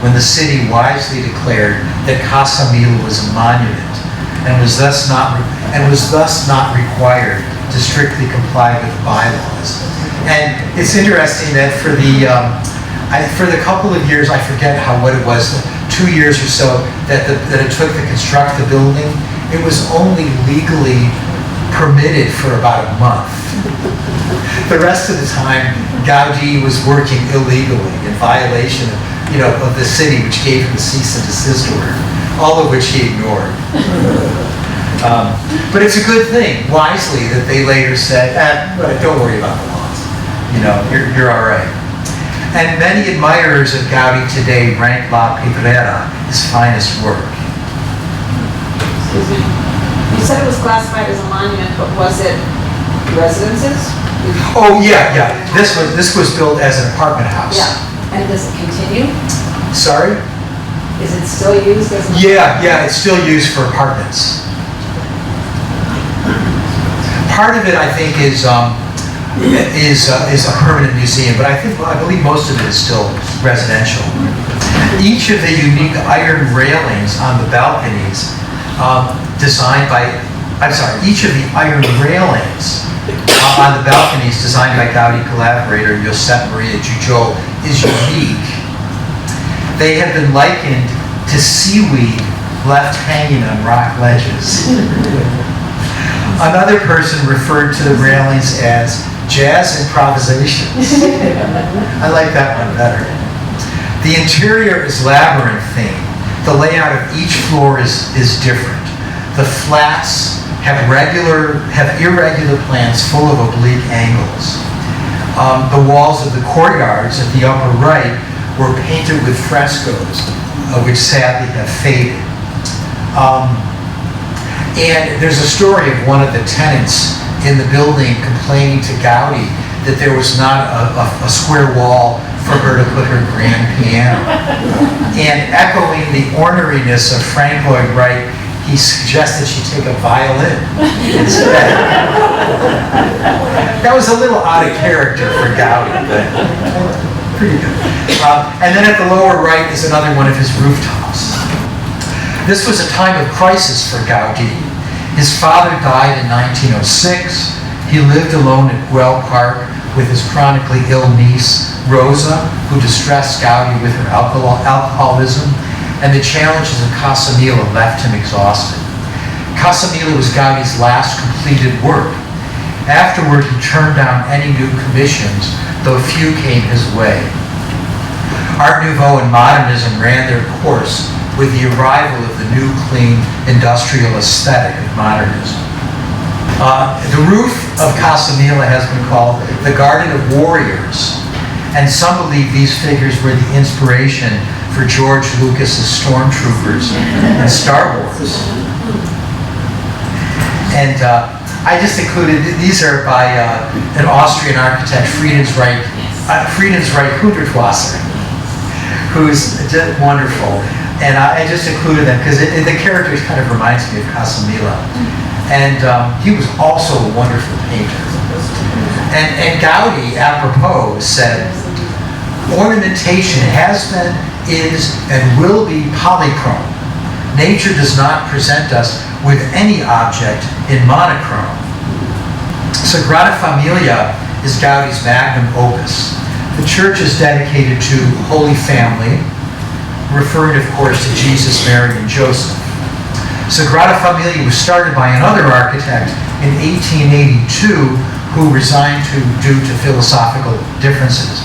Speaker 3: when the city wisely declared that Casa Mila was a monument and was thus not required to strictly comply with the bylaws. And it's interesting that for the couple of years, I forget what it was, 2 years or so that it took to construct the building, it was only legally permitted for about a month. The rest of the time, Gaudí was working illegally in violation of the city, which gave him a cease and desist order, all of which he ignored. But it's a good thing, wisely, that they later said, don't worry about the laws. You're all right. And many admirers of Gaudí today rank La Pedrera his finest work.
Speaker 6: Excuse me. You said it was classified as a monument, but was it residences?
Speaker 3: Oh, yeah. This was built as an apartment house.
Speaker 6: Yeah. And does it continue?
Speaker 3: Sorry?
Speaker 6: Is it still used as an
Speaker 3: Yeah, it's still used for apartments. Part of it, I think, is a permanent museum, but I believe most of it is still residential. Each of the unique iron railings on the balconies each of the iron railings on the balconies designed by Gaudí collaborator Josep Maria Jujol is unique. They have been likened to seaweed left hanging on rock ledges. Another person referred to the railings as jazz improvisations. I like that one better. The interior is labyrinthine. The layout of each floor is different. The flats have irregular plans full of oblique angles. The walls of the courtyards at the upper right were painted with frescoes, which sadly have faded. And there's a story of one of the tenants in the building complaining to Gaudí that there was not a square wall for her to put her grand piano. And echoing the orneriness of Frank Lloyd Wright, he suggested she take a violin instead. That was a little out of character for Gaudí, but pretty good. And then at the lower right is another one of his rooftops. This was a time of crisis for Gaudí. His father died in 1906. He lived alone at Güell Park with his chronically ill niece, Rosa, who distressed Gaudí with her alcoholism, and the challenges of Casa Mila left him exhausted. Casa Mila was Gaudí's last completed work. Afterward, he turned down any new commissions, though few came his way. Art Nouveau and modernism ran their course with the arrival of the new, clean, industrial aesthetic of modernism. The roof of Casa Mila has been called the Garden of Warriors, and some believe these figures were the inspiration for George Lucas's stormtroopers in Star Wars. And I just included, these are by an Austrian architect, Friedensreich Hundertwasser, who's just wonderful. And I just included them because the characters kind of reminds me of Casa Mila. And he was also a wonderful painter. And Gaudí, apropos, said, ornamentation has been, is, and will be polychrome. Nature does not present us with any object in monochrome. Sagrada Familia is Gaudí's magnum opus. The church is dedicated to Holy Family, referring, of course, to Jesus, Mary, and Joseph. Sagrada Familia was started by another architect in 1882 who resigned due to philosophical differences.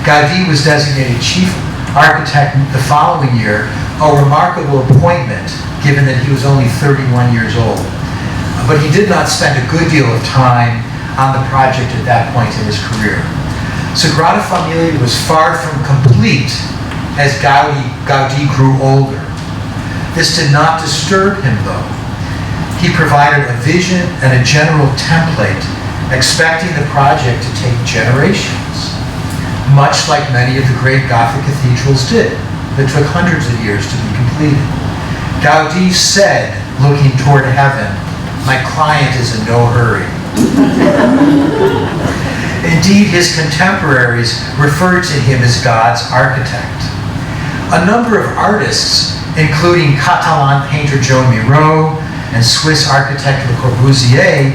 Speaker 3: Gaudí was designated chief architect the following year, a remarkable appointment given that he was only 31 years old. But he did not spend a good deal of time on the project at that point in his career. Sagrada Familia was far from complete as Gaudí grew older. This did not disturb him, though. He provided a vision and a general template, expecting the project to take generations, much like many of the great Gothic cathedrals did, that took hundreds of years to be completed. Gaudí said, looking toward heaven, "My client is in no hurry." Indeed, his contemporaries referred to him as God's architect. A number of artists, including Catalan painter Joan Miró and Swiss architect Le Corbusier,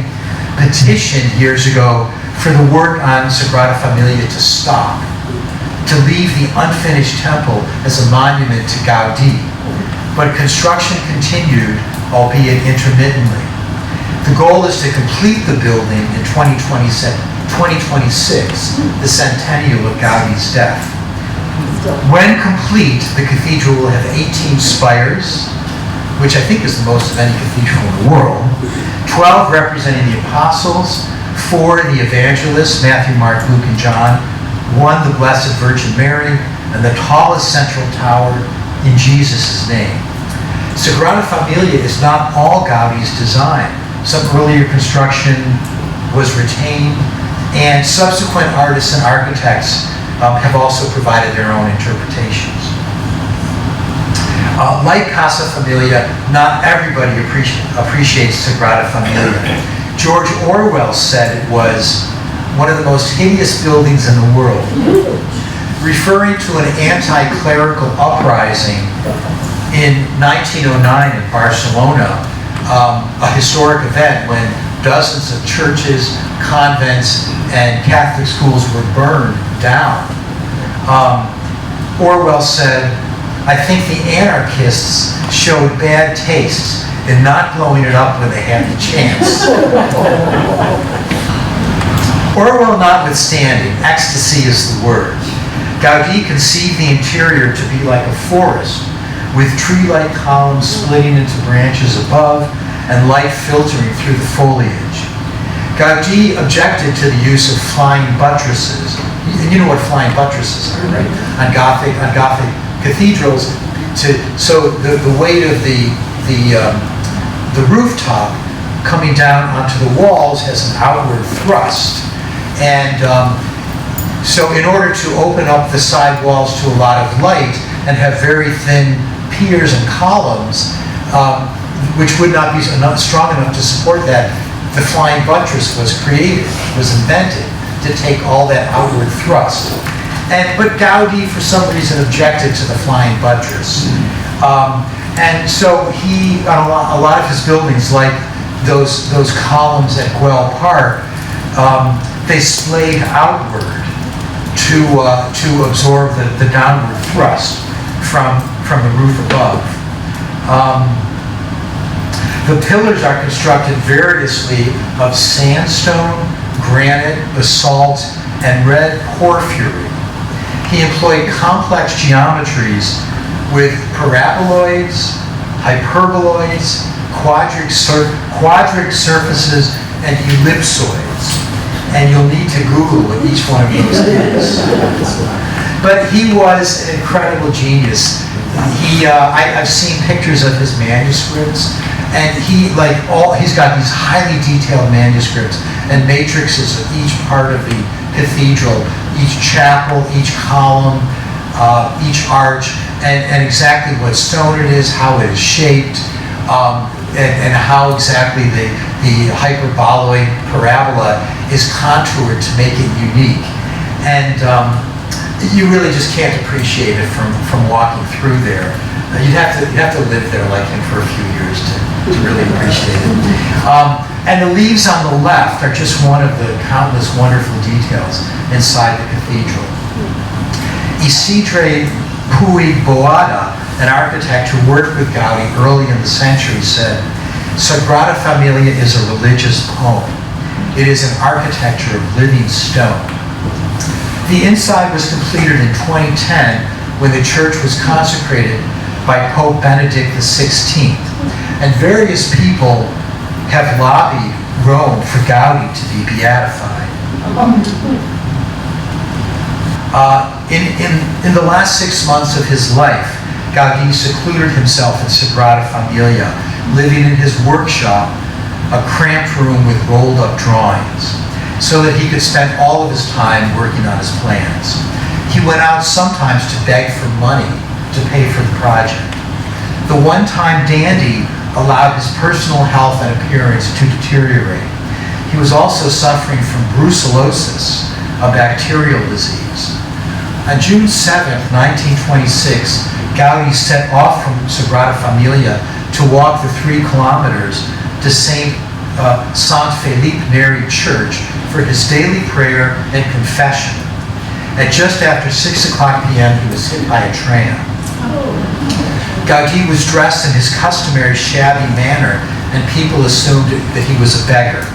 Speaker 3: petitioned years ago for the work on Sagrada Familia to stop, to leave the unfinished temple as a monument to Gaudí. But construction continued, albeit intermittently. The goal is to complete the building in 2026, the centennial of Gaudí's death. When complete, the cathedral will have 18 spires, which I think is the most of any cathedral in the world, 12 representing the apostles, 4 the evangelists, Matthew, Mark, Luke, and John, 1 the Blessed Virgin Mary, and the tallest central tower in Jesus' name. Sagrada Familia is not all Gaudí's design. Some earlier construction was retained, and subsequent artists and architects have also provided their own interpretations. Like Casa Familia, not everybody appreciates Sagrada Familia. George Orwell said it was one of the most hideous buildings in the world, referring to an anti-clerical uprising in 1909 in Barcelona, a historic event when dozens of churches, convents, and Catholic schools were burned down. Orwell said, "I think the anarchists showed bad taste in not blowing it up when they had the chance." Orwell notwithstanding, ecstasy is the word. Gaudí conceived the interior to be like a forest, with tree-like columns splitting into branches above and light filtering through the foliage. Gaudí objected to the use of flying buttresses. And you know what flying buttresses are, right? On Gothic cathedrals, so the weight of the rooftop coming down onto the walls has an outward thrust, and so in order to open up the side walls to a lot of light and have very thin piers and columns, which would not be strong enough to support that, the flying buttress was invented to take all that outward thrust. But Gaudí, for some reason, objected to the flying buttress. And so he, on a lot of his buildings, like those columns at Güell Park, they splayed outward to absorb the downward thrust from the roof above. The pillars are constructed variously of sandstone, granite, basalt, and red porphyry. He employed complex geometries with paraboloids, hyperboloids, quadric surfaces, and ellipsoids. And you'll need to Google what each one of those is. But he was an incredible genius. I've seen pictures of his manuscripts, and he's got these highly detailed manuscripts and matrices of each part of the cathedral, each chapel, each column, each arch, and exactly what stone it is, how it is shaped, and how exactly the hyperboloid parabola is contoured to make it unique. And you really just can't appreciate it from walking through there. You'd have to live there like him for a few years to really appreciate it. And the leaves on the left are just one of the countless wonderful details inside the cathedral. Isidre Puig Boada, an architect who worked with Gaudí early in the century, said, "Sagrada Familia is a religious poem. It is an architecture of living stone." The inside was completed in 2010 when the church was consecrated by Pope Benedict XVI, and various people have lobbied Rome for Gaudí to be beatified. In the last 6 months of his life, Gaudí secluded himself in Sagrada Familia, living in his workshop, a cramped room with rolled up drawings, so that he could spend all of his time working on his plans. He went out sometimes to beg for money to pay for the project. The one-time dandy allowed his personal health and appearance to deteriorate. He was also suffering from brucellosis, a bacterial disease. On June 7, 1926, Gaudí set off from Sagrada Familia to walk the 3 kilometers to St. Saint Philippe Neri Church for his daily prayer and confession. At just after 6 o'clock p.m., he was hit by a tram. Gaudí was dressed in his customary shabby manner, and people assumed that he was a beggar.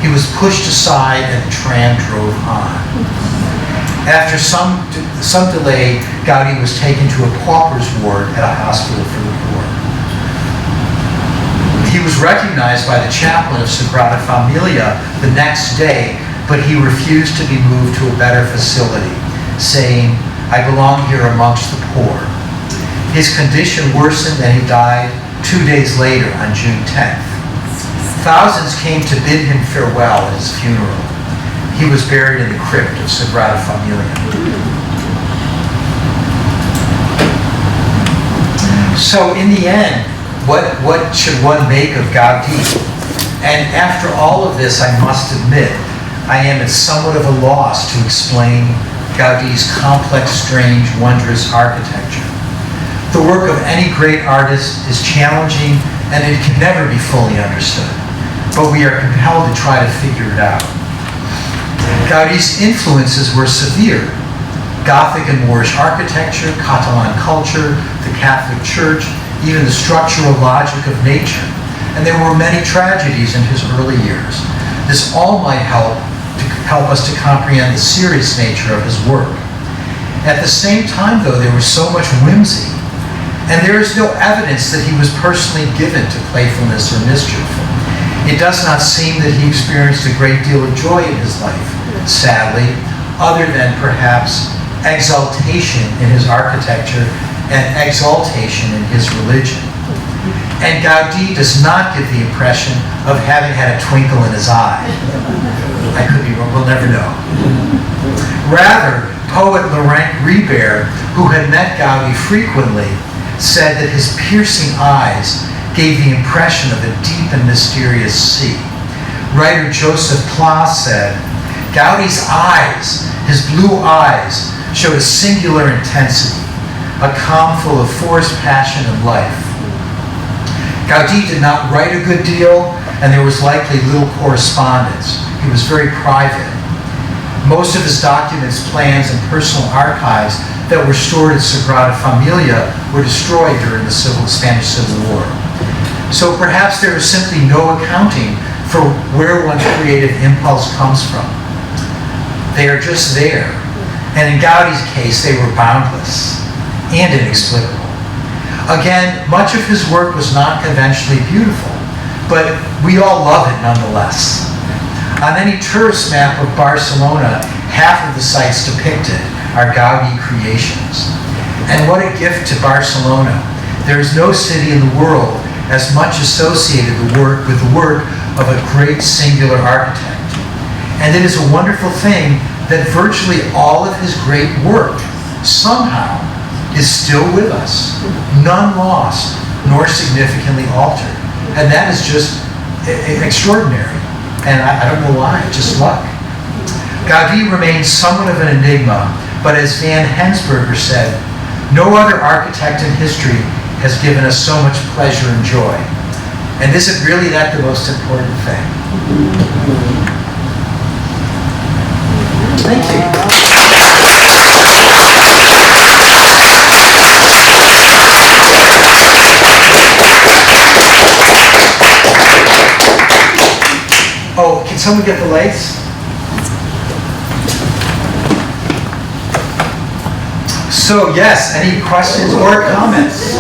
Speaker 3: He was pushed aside and the tram drove on. After some delay, Gaudí was taken to a pauper's ward at a hospital for the poor. He was recognized by the chaplain of Sagrada Familia the next day, but he refused to be moved to a better facility, saying, "I belong here amongst the poor." His condition worsened and he died 2 days later on June 10th. Thousands came to bid him farewell at his funeral. He was buried in the crypt of Sagrada Familia. So in the end, what should one make of Gaudí? And after all of this, I must admit, I am at somewhat of a loss to explain Gaudí's complex, strange, wondrous architecture. The work of any great artist is challenging and it can never be fully understood, but we are compelled to try to figure it out. Gaudí's influences were severe. Gothic and Moorish architecture, Catalan culture, the Catholic Church, even the structural logic of nature. And there were many tragedies in his early years. This all might help us to comprehend the serious nature of his work. At the same time, though, there was so much whimsy, and there is no evidence that he was personally given to playfulness or mischief. It does not seem that he experienced a great deal of joy in his life, sadly, other than perhaps exaltation in his architecture and exaltation in his religion. And Gaudí does not give the impression of having had a twinkle in his eye. I could be wrong, we'll never know. Rather, poet Laurent Ribert, who had met Gaudí frequently, said that his piercing eyes gave the impression of a deep and mysterious sea. Writer Joseph Pla said, Gaudí's eyes, his blue eyes, showed a singular intensity, a calm full of forced passion and life. Gaudí did not write a good deal, and there was likely little correspondence. He was very private. Most of his documents, plans, and personal archives that were stored at Sagrada Familia were destroyed during the Spanish Civil War. So perhaps there is simply no accounting for where one's creative impulse comes from. They are just there. And in Gaudí's case, they were boundless and inexplicable. Again, much of his work was not conventionally beautiful, but we all love it nonetheless. On any tourist map of Barcelona, half of the sites depicted are Gaudí creations. And what a gift to Barcelona. There is no city in the world as much associated with the work of a great singular architect. And it is a wonderful thing that virtually all of his great work somehow is still with us, none lost, nor significantly altered. And that is just extraordinary. And I don't know why, just luck. Gaudí remains somewhat of an enigma, but as Van Hensberger said, no other architect in history has given us so much pleasure and joy. And isn't really that the most important thing? Thank you. Oh, can someone get the lights? So yes, any questions or comments?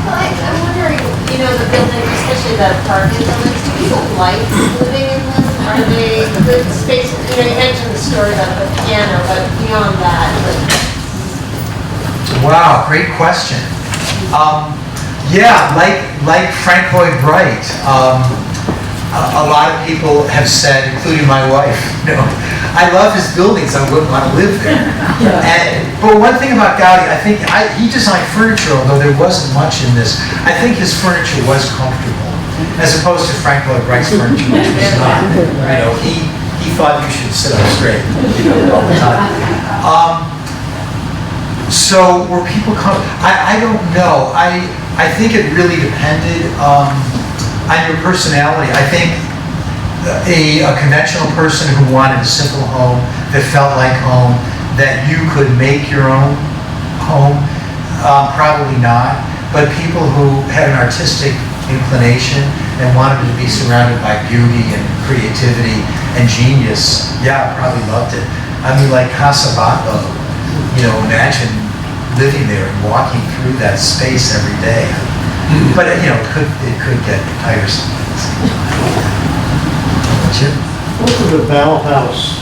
Speaker 7: I'm wondering, the building, especially the apartment buildings, do people like living in them? Are they good spaces? You mentioned the story about the piano, but beyond that.
Speaker 3: Wow, great question. Yeah, like Frank Lloyd Wright, a lot of people have said, including my wife, I love his buildings, I wouldn't want to live there. But one thing about Gaudí, I think he designed furniture, although there wasn't much in this. I think his furniture was comfortable, as opposed to Frank Lloyd Wright's furniture, which was not. He thought you should sit up straight, all the time. So were people I don't know. I think it really depended. on your personality. I think a conventional person who wanted a simple home that felt like home, that you could make your own home, probably not. But people who had an artistic inclination and wanted to be surrounded by beauty and creativity and genius, yeah, probably loved it. I mean, like Casa Batlló, imagine living there and walking through that space every day. But it could get tiresome. Jim?
Speaker 8: What were the Bauhaus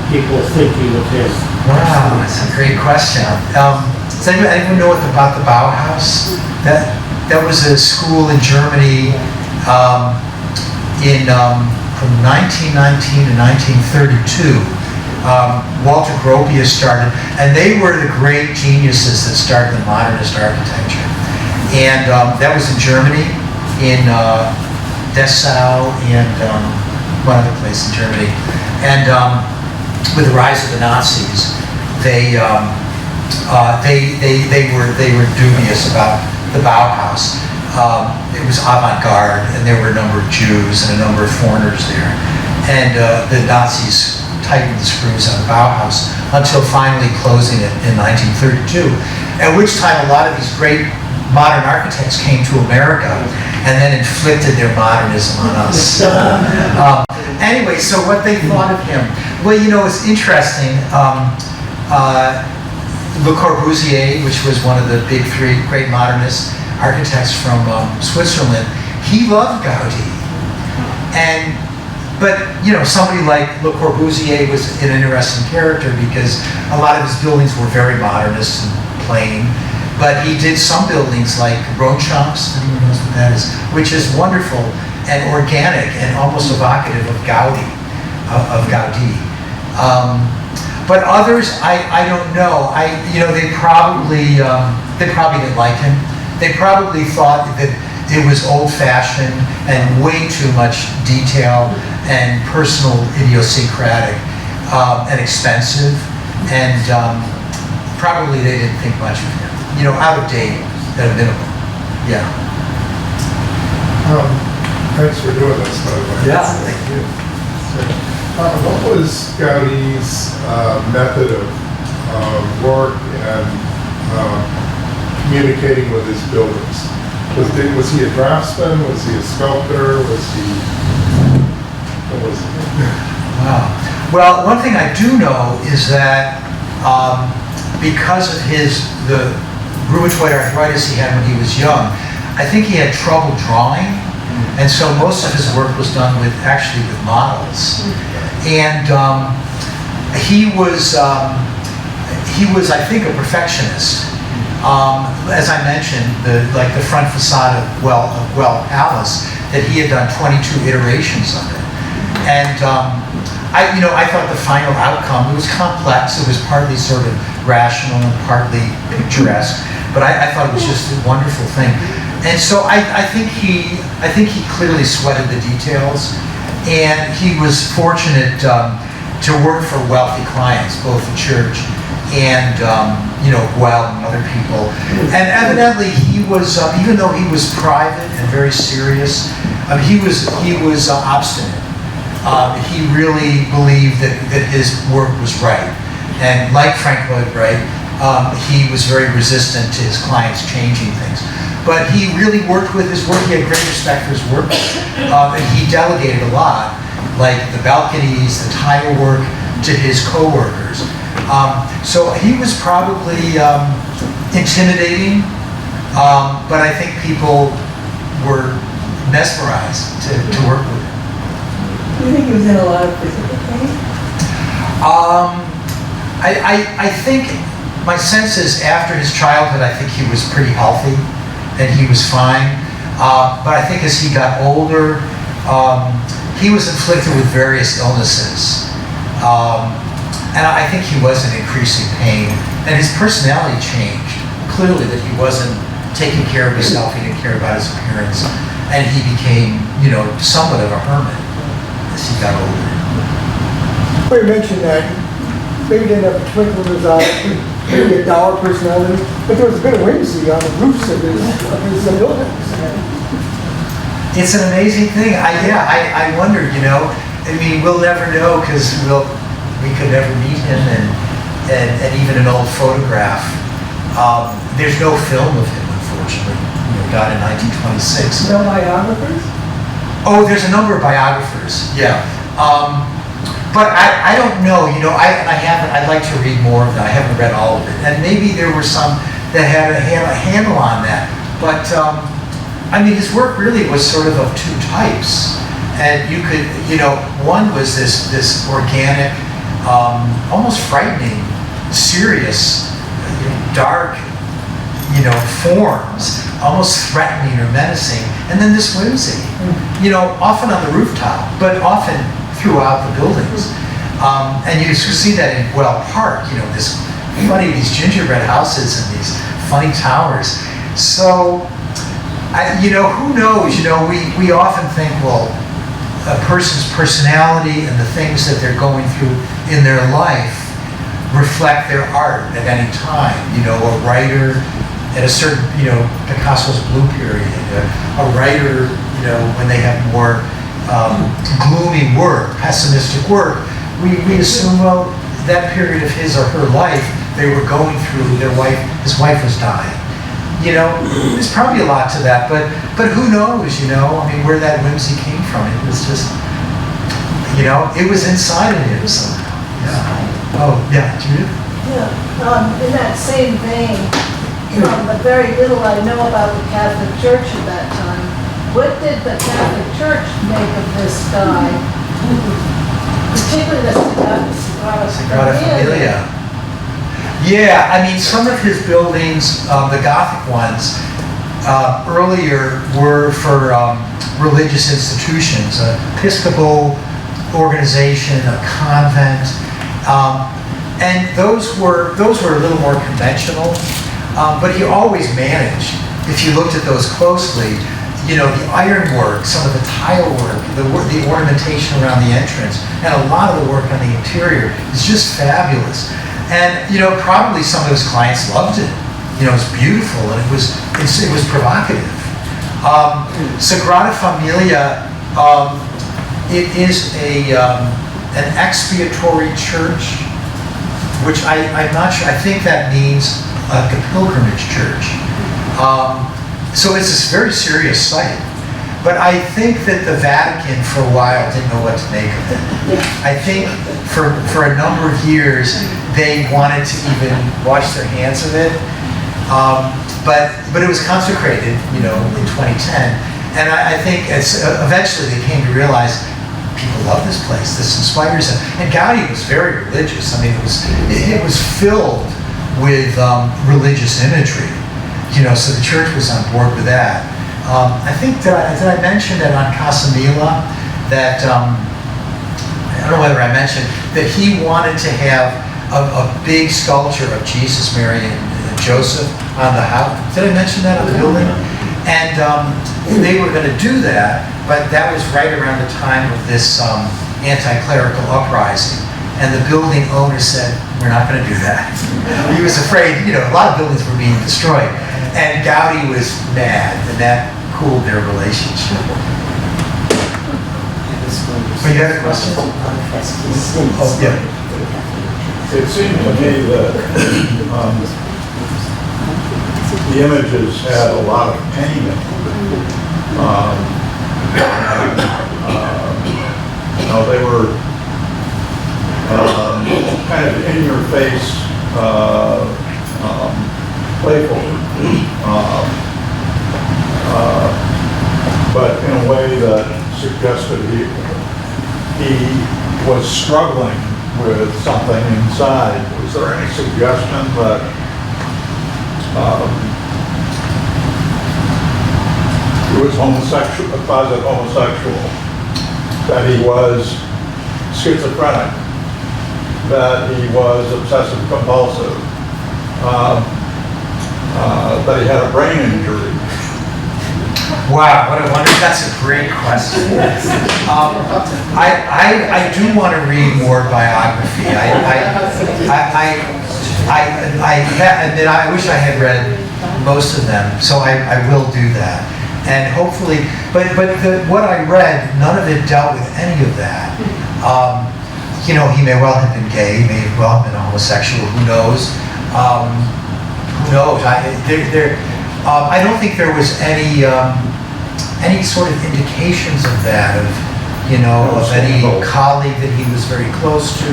Speaker 8: people thinking of him?
Speaker 3: Wow, that's a great question. Does anyone know about the Bauhaus? That was a school in Germany from 1919 to 1932. Walter Gropius started, and they were the great geniuses that started the modernist architecture. And that was in Germany, in Dessau and one other place in Germany. And with the rise of the Nazis, they were dubious about the Bauhaus. It was avant-garde, and there were a number of Jews and a number of foreigners there. And the Nazis tightened the screws on the Bauhaus until finally closing it in 1932, at which time a lot of these great modern architects came to America and then inflicted their modernism on us. Anyway, so what they thought of him, well, it's interesting. Le Corbusier, which was one of the big three great modernist architects from Switzerland, he loved Gaudí. But somebody like Le Corbusier was an interesting character because a lot of his buildings were very modernist and plain. But he did some buildings like Rochamps, anyone knows what that is, which is wonderful and organic and almost evocative of Gaudí. But others, I don't know. They probably didn't like him. They probably thought that it was old-fashioned and way too much detail and personal, idiosyncratic, and expensive. And probably they didn't think much of him. Out of date at a minimum. Yeah.
Speaker 9: Thanks for doing this, by the way.
Speaker 3: Yeah, thank you.
Speaker 9: What was Gaudí's method of work and communicating with his buildings? Was he a draftsman? Was he a sculptor? What was he?
Speaker 3: Wow. Well, one thing I do know is that because of the rheumatoid arthritis he had when he was young, I think he had trouble drawing, and so most of his work was done with models. And he was, I think, a perfectionist. As I mentioned, the front facade of Well Palace, that he had done 22 iterations of it. And I thought the final outcome, it was complex, it was partly sort of rational and partly picturesque, but I thought it was just a wonderful thing. And so I think he clearly sweated the details, and he was fortunate to work for wealthy clients, both the church and Guel and other people. And evidently he was, even though he was private and very serious, he was obstinate. He really believed that his work was right. And like Frank Lloyd Wright, he was very resistant to his clients changing things. But he really worked with his work. He had great respect for his work. And he delegated a lot, like the balconies, the tile work, to his co-workers. So he was probably intimidating, but I think people were mesmerized to work with him.
Speaker 5: Do you think he was in a lot of physical pain?
Speaker 3: I think my sense is after his childhood, I think he was pretty healthy and he was fine. But I think as he got older, he was inflicted with various illnesses. And I think he was in increasing pain. And his personality changed. Clearly that he wasn't taking care of himself, he didn't care about his appearance. And he became, somewhat of a hermit as he got older.
Speaker 10: Well, you mentioned that maybe didn't have a twinkle in his eye, maybe a dour personality, but there was a bit of whimsy on the roofs of his buildings.
Speaker 3: It's an amazing thing. I wonder, I mean, we'll never know because we could never meet him and even an old photograph. There's no film of him, unfortunately. He died in 1926.
Speaker 5: No biographers?
Speaker 3: Oh, there's a number of biographers, yeah. But I don't know, I'd like to read more of that. I haven't read all of it. And maybe there were some that had a handle on that. But, I mean, his work really was sort of two types. And you could, one was this organic, almost frightening, serious, dark, forms, almost threatening or menacing. And then this whimsy, often on the rooftop, but often throughout the buildings. And you see that in Well Park, these gingerbread houses and these funny towers. So, who knows? We often think, well, a person's personality and the things that they're going through in their life reflect their art at any time. A writer at a certain, Picasso's blue period, a writer, when they have more gloomy work, pessimistic work, we assume, well, that period of his or her life, they were going through, his wife was dying. There's probably a lot to that, but who knows, I mean, where that whimsy came from. It was just, it was inside of him somehow. Yeah. Oh, yeah, Judith?
Speaker 5: Yeah, in that same vein, the very little I know about the Catholic Church at that time, what did the Catholic Church make of this guy? Particularly the
Speaker 3: Sagrada Familia. Yeah, I mean, some of his buildings, the Gothic ones, earlier were for religious institutions, an Episcopal organization, a convent, and those were a little more conventional. But he always managed, if you looked at those closely, the ironwork, some of the tile work, the ornamentation around the entrance, and a lot of the work on the interior is just fabulous. And, probably some of his clients loved it. It's beautiful and it was provocative. Sagrada Familia, it is an expiatory church, which I'm not sure, I think that means like a pilgrimage church. So it's this very serious site. But I think that the Vatican for a while didn't know what to make of it. I think for a number of years they wanted to even wash their hands of it. But it was consecrated, in 2010. And I think eventually they came to realize people love this place. This inspires them. And Gaudí was very religious. I mean, it was filled with religious imagery, so the church was on board with that. I think, did I mention that on Casa Mila, that, I don't know whether I mentioned, that he wanted to have a big sculpture of Jesus, Mary, and Joseph on the house. Did I mention that on the building? And they were going to do that, but that was right around the time of this anti-clerical uprising. And the building owner said, we're not going to do that. He was afraid, a lot of buildings were being destroyed. And Gaudí was mad, and that cooled their relationship. Oh, you had a question? Oh, yeah.
Speaker 4: It seemed to me that the images had a lot of pain in them. They were kind of in-your-face, playful, but in a way that suggested he was struggling with something inside. Was there any suggestion that he was homosexual, a closet homosexual, that he was schizophrenic, that he was obsessive compulsive, that he had a brain injury?
Speaker 3: Wow, what a wonderful, that's a great question. I do want to read more biography. I wish I had read most of them, so I will do that. And hopefully, but what I read, none of it dealt with any of that. You know, he may well have been gay, may well have been homosexual, who knows? Who knows? I don't think there was any sort of indications of that, of, you know, of any colleague that he was very close to.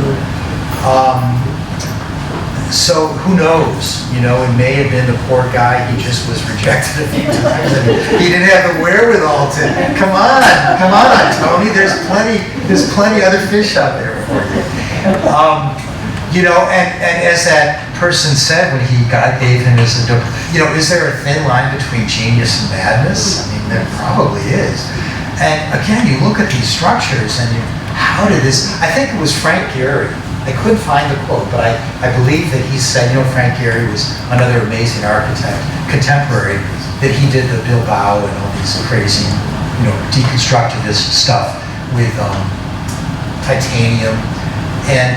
Speaker 3: So who knows? You know, it may have been the poor guy, he just was rejected a few times and he didn't have the wherewithal to, come on, Tony, there's plenty other fish out there for you. You know, and as that person said when God gave him his, you know, is there a thin line between genius and madness? I mean, there probably is. And again, you look at these structures and how did this, I think it was Frank Gehry. I couldn't find the quote, but I believe that he said, you know, Frank Gehry was another amazing architect, contemporary, that he did the Bilbao and all these crazy, you know, deconstructivist stuff with titanium. And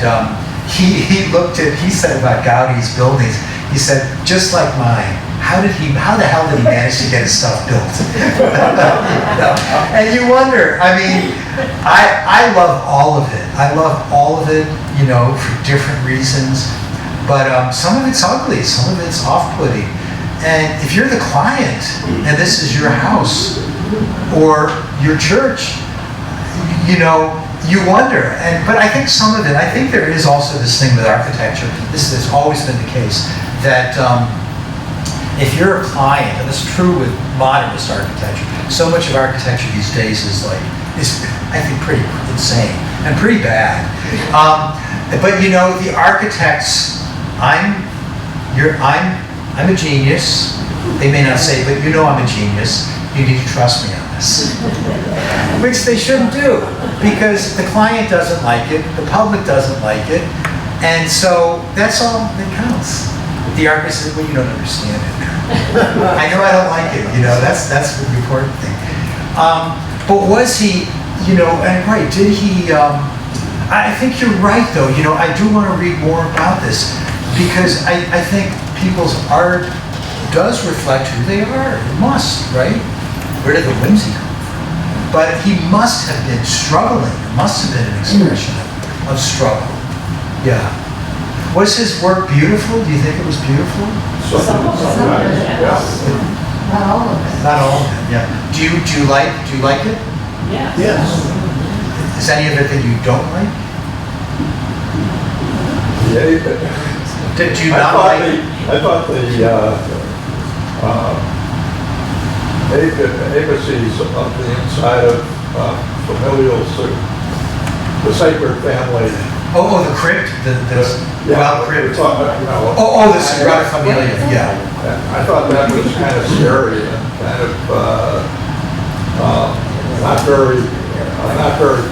Speaker 3: he said about Gaudi's buildings, he said, just like mine, how the hell did he manage to get his stuff built? And you wonder, I mean, I love all of it. I love all of it, you know, for different reasons. But some of it's ugly, some of it's off-putting. And if you're the client, and this is your house, or your church, you know, you wonder. But I think some of it, I think there is also this thing with architecture, this has always been the case, that if you're a client, and this is true with modernist architecture, so much of architecture these days is I think pretty insane and pretty bad. But you know, the architects, I'm a genius. They may not say, but you know I'm a genius. You need to trust me on this. Which they shouldn't do, because the client doesn't like it, the public doesn't like it, and so that's all that counts. The architect says, well, you don't understand it. I know I don't like it, you know, that's the important thing. But was he, you know, and right, did he, I think you're right though, you know, I do want to read more about this, because I think people's art does reflect who they are. It must, right? Where did the whimsy come from? But he must have been struggling. It must have been an expression of struggle. Yeah. Was his work beautiful? Do you think it was beautiful?
Speaker 4: Some of it, yes.
Speaker 2: Not all of it.
Speaker 3: Not all of it, yeah. Do you like it?
Speaker 8: Yes.
Speaker 3: Is any of it that you don't like?
Speaker 4: Yeah.
Speaker 3: Did you not like it?
Speaker 4: I thought the apices of the inside of familial, the sacred family.
Speaker 3: Oh, the crypt, well, crypt. The Sagrada Familia, yeah.
Speaker 4: I thought that was kind of scary and kind of not very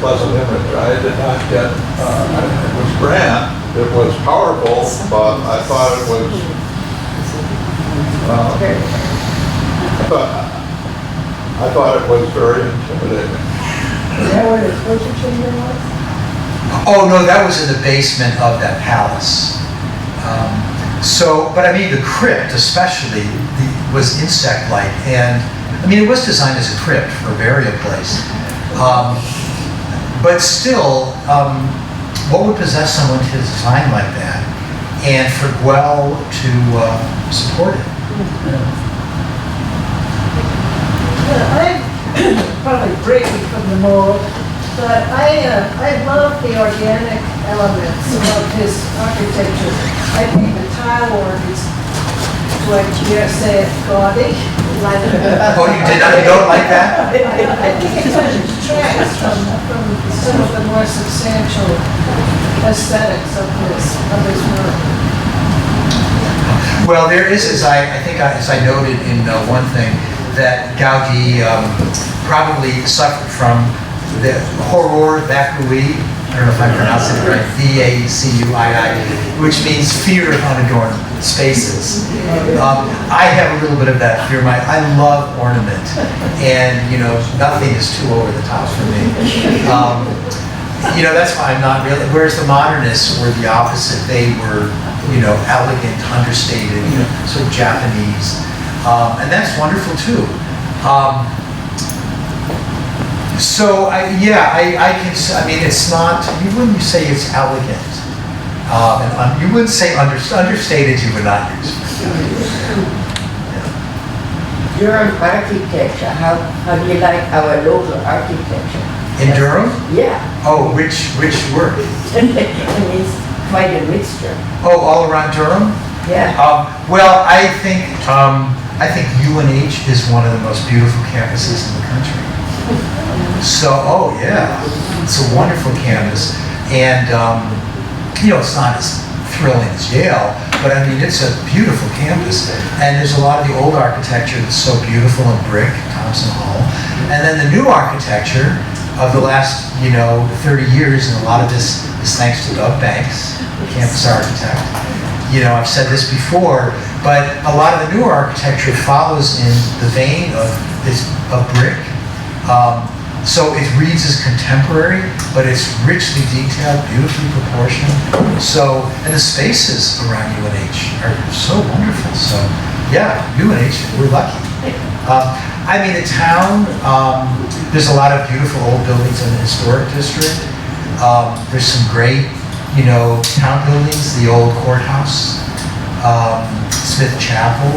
Speaker 4: pleasant image. I did not get. It was grand. It was powerful, but I thought it was. I thought it was very intimidating.
Speaker 10: Is that where the torture chamber was?
Speaker 3: Oh, no, that was in the basement of that palace. But I mean, the crypt especially was insect-like, and I mean, it was designed as a crypt for a burial place. But still, what would possess someone to design like that, and for Guel to support it?
Speaker 5: I'm probably breaking from the mold, but I love the organic elements of his architecture. I think the tile work is, do I dare say it, gaudy?
Speaker 3: Oh, you don't like that?
Speaker 5: I think it kind of detracts from some of the more substantial aesthetics of his work.
Speaker 3: Well, there is, as I noted in one thing, that Gaudí probably suffered from the horror vacui, I don't know if I'm pronouncing it right, V-A-C-U-I-I, which means fear of unadorned spaces. I have a little bit of that fear. I love ornament, and you know, nothing is too over the top for me. You know, that's why I'm not really, whereas the modernists were the opposite. They were, you know, elegant, understated, you know, sort of Japanese. And that's wonderful too. So, I mean, it's not, you wouldn't say it's elegant. You wouldn't say understated, you would not use.
Speaker 11: Durham architecture, how do you like our local architecture?
Speaker 3: In Durham?
Speaker 11: Yeah.
Speaker 3: Oh, which work?
Speaker 11: I mean, it's quite a mixture.
Speaker 3: Oh, all around Durham?
Speaker 11: Yeah.
Speaker 3: Well, I think UNH is one of the most beautiful campuses in the country. So, oh yeah, it's a wonderful campus, and it's not as thrilling as Yale, but I mean it's a beautiful campus, and there's a lot of the old architecture that's so beautiful in brick, Thompson Hall, and then the new architecture of the last 30 years, and a lot of this is thanks to Doug Banks, the campus architect. I've said this before, but a lot of the newer architecture follows in the vein of brick. So it reads as contemporary, but it's richly detailed, beautifully proportioned. So, and the spaces around UNH are so wonderful. So, yeah, UNH, we're lucky. I mean, the town, there's a lot of beautiful old buildings in the historic district. There's some great, town buildings, the old courthouse, Smith Chapel.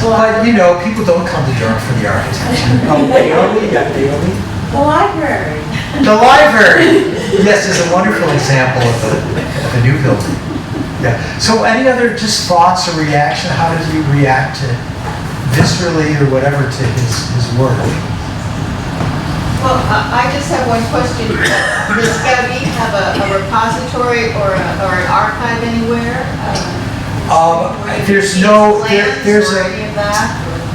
Speaker 3: But, people don't come to Durham for the architecture. Oh, Naomi?
Speaker 11: The library.
Speaker 3: The library! Yes, is a wonderful example of a new building. Yeah. So any other just thoughts or reaction? How does he react to viscerally or whatever to his work?
Speaker 6: Well, I just have one question. Does Gaudí have a repository or an archive anywhere?
Speaker 3: There's
Speaker 6: any of that?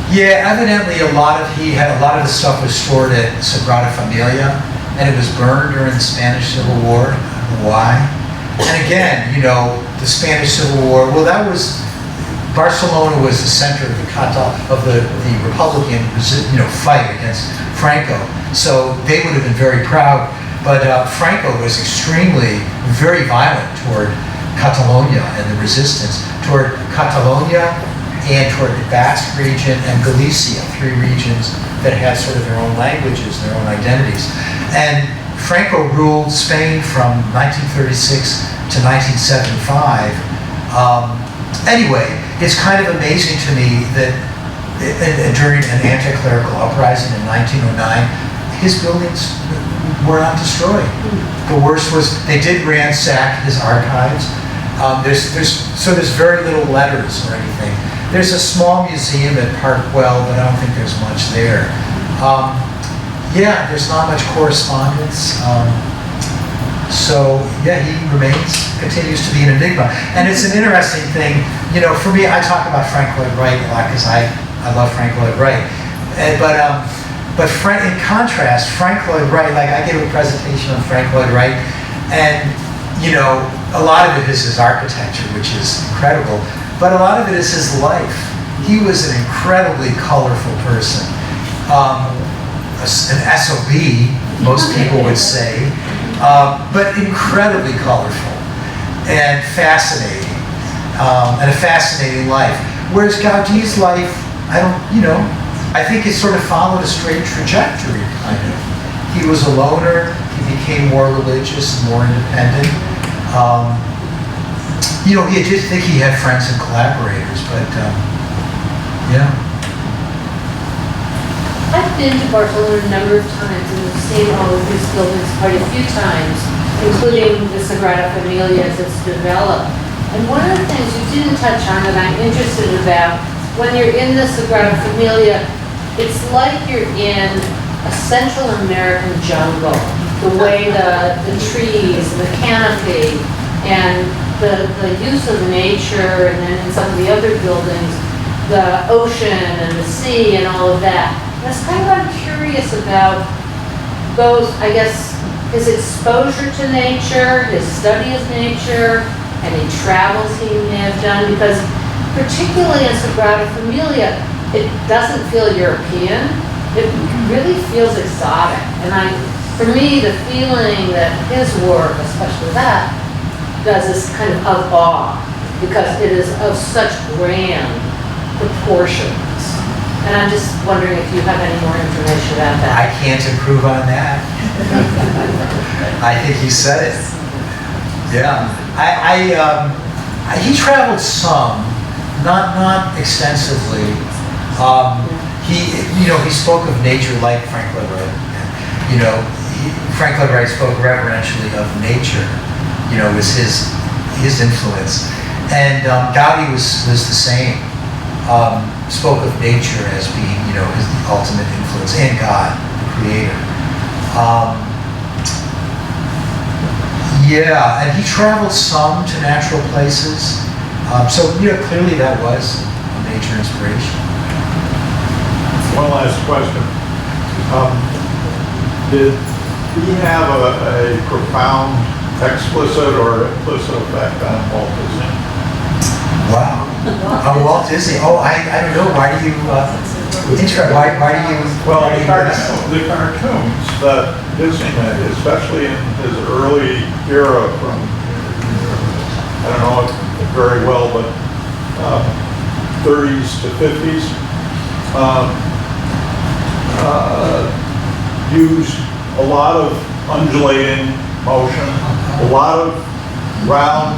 Speaker 3: Yeah, evidently a lot of the stuff was stored at Sagrada Familia, and it was burned during the Spanish Civil War. I don't know why. And again, the Spanish Civil War. Well, Barcelona was the center of the Republican fight against Franco. So they would have been very proud. But Franco was very violent toward Catalonia and the resistance toward Catalonia and toward the Basque region and Galicia, 3 regions that had sort of their own languages, their own identities. And Franco ruled Spain from 1936 to 1975. Anyway, it's kind of amazing to me that during an anti-clerical uprising in 1909, his buildings were not destroyed. The worst was they did ransack his archives. There's very little letters or anything. There's a small museum at Parkwell, but I don't think there's much there. There's not much correspondence. So yeah, he continues to be an enigma. And it's an interesting thing, for me, I talk about Frank Lloyd Wright a lot because I love Frank Lloyd Wright. But in contrast, Frank Lloyd Wright, like I gave a presentation on Frank Lloyd Wright, and a lot of it is his architecture, which is incredible, but a lot of it is his life. He was an incredibly colorful person. An SOB, most people would say, but incredibly colorful and fascinating, and a fascinating life. Whereas Gaudí's life, I think it sort of followed a straight trajectory, kind of. He was a loner, he became more religious and more independent. I just think he had friends and collaborators, but yeah.
Speaker 12: I've been to Barcelona a number of times and have seen all of these buildings quite a few times, including the Sagrada Familia as it's developed. And one of the things you didn't touch on that I'm interested about, when you're in the Sagrada Familia, it's like you're in a Central American jungle. The way the trees, the canopy, and the use of nature, and then in some of the other buildings, the ocean and the sea and all of that. That's kind of what I'm curious about, both, I guess, his exposure to nature, his study of nature, any travels he may have done, because particularly in Sagrada Familia, it doesn't feel European. It really feels exotic. And for me, the feeling that his work, especially that, does is kind of awe, because it is of such grand proportions. And I'm just wondering if you have any more information about that.
Speaker 3: I can't improve on that. I think you said it. Yeah. He traveled some, not extensively. He spoke of nature like Frank Lloyd Wright. Frank Lloyd Wright spoke reverentially of nature. Was his influence, and Gaudí was the same. Spoke of nature as being, his ultimate influence, and God, the Creator. And he traveled some to natural places. So clearly that was a major inspiration.
Speaker 4: One last question. Did he have a profound explicit or implicit effect on Walt Disney?
Speaker 3: Wow. Walt Disney. Oh, I don't know. Why do you? Why do you?
Speaker 4: Well, the cartoons that Disney made, especially in his early era, from I don't know it very well, but 30s to 50s, used a lot of undulating motion, a lot of round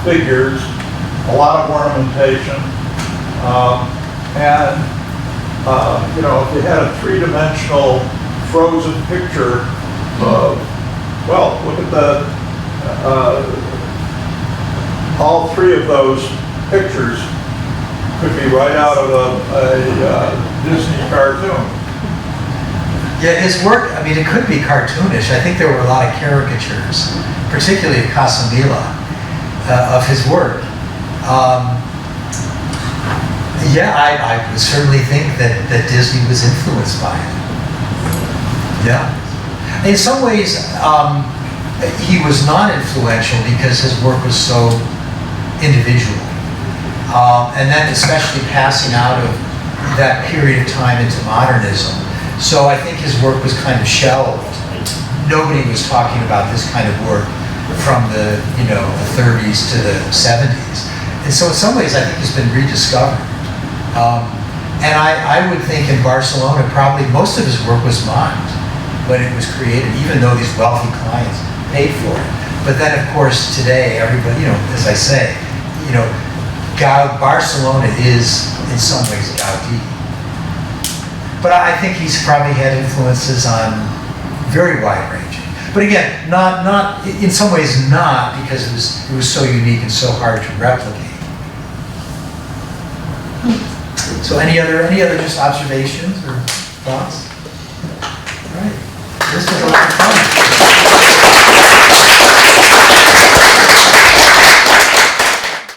Speaker 4: figures, a lot of ornamentation, if you had a three-dimensional frozen picture of, look at all three of those pictures could be right out of a Disney cartoon.
Speaker 3: Yeah, his work, it could be cartoonish. I think there were a lot of caricatures, particularly of Casamila, of his work. I would certainly think that Disney was influenced by it. Yeah. In some ways, he was not influential because his work was so individual. And then especially passing out of that period of time into modernism. So I think his work was kind of shelved. Nobody was talking about this kind of work from the 30s to the 70s. And so in some ways I think it's been rediscovered. And I would think in Barcelona probably most of his work was mined when it was created, even though these wealthy clients paid for it. But then of course today everybody, as I say, Barcelona is in some ways Gaudí. But I think he's probably had influences on very wide-ranging. But again, not in some ways not because it was so unique and so hard to replicate. So any other just observations or thoughts? All right. This was a lot of fun.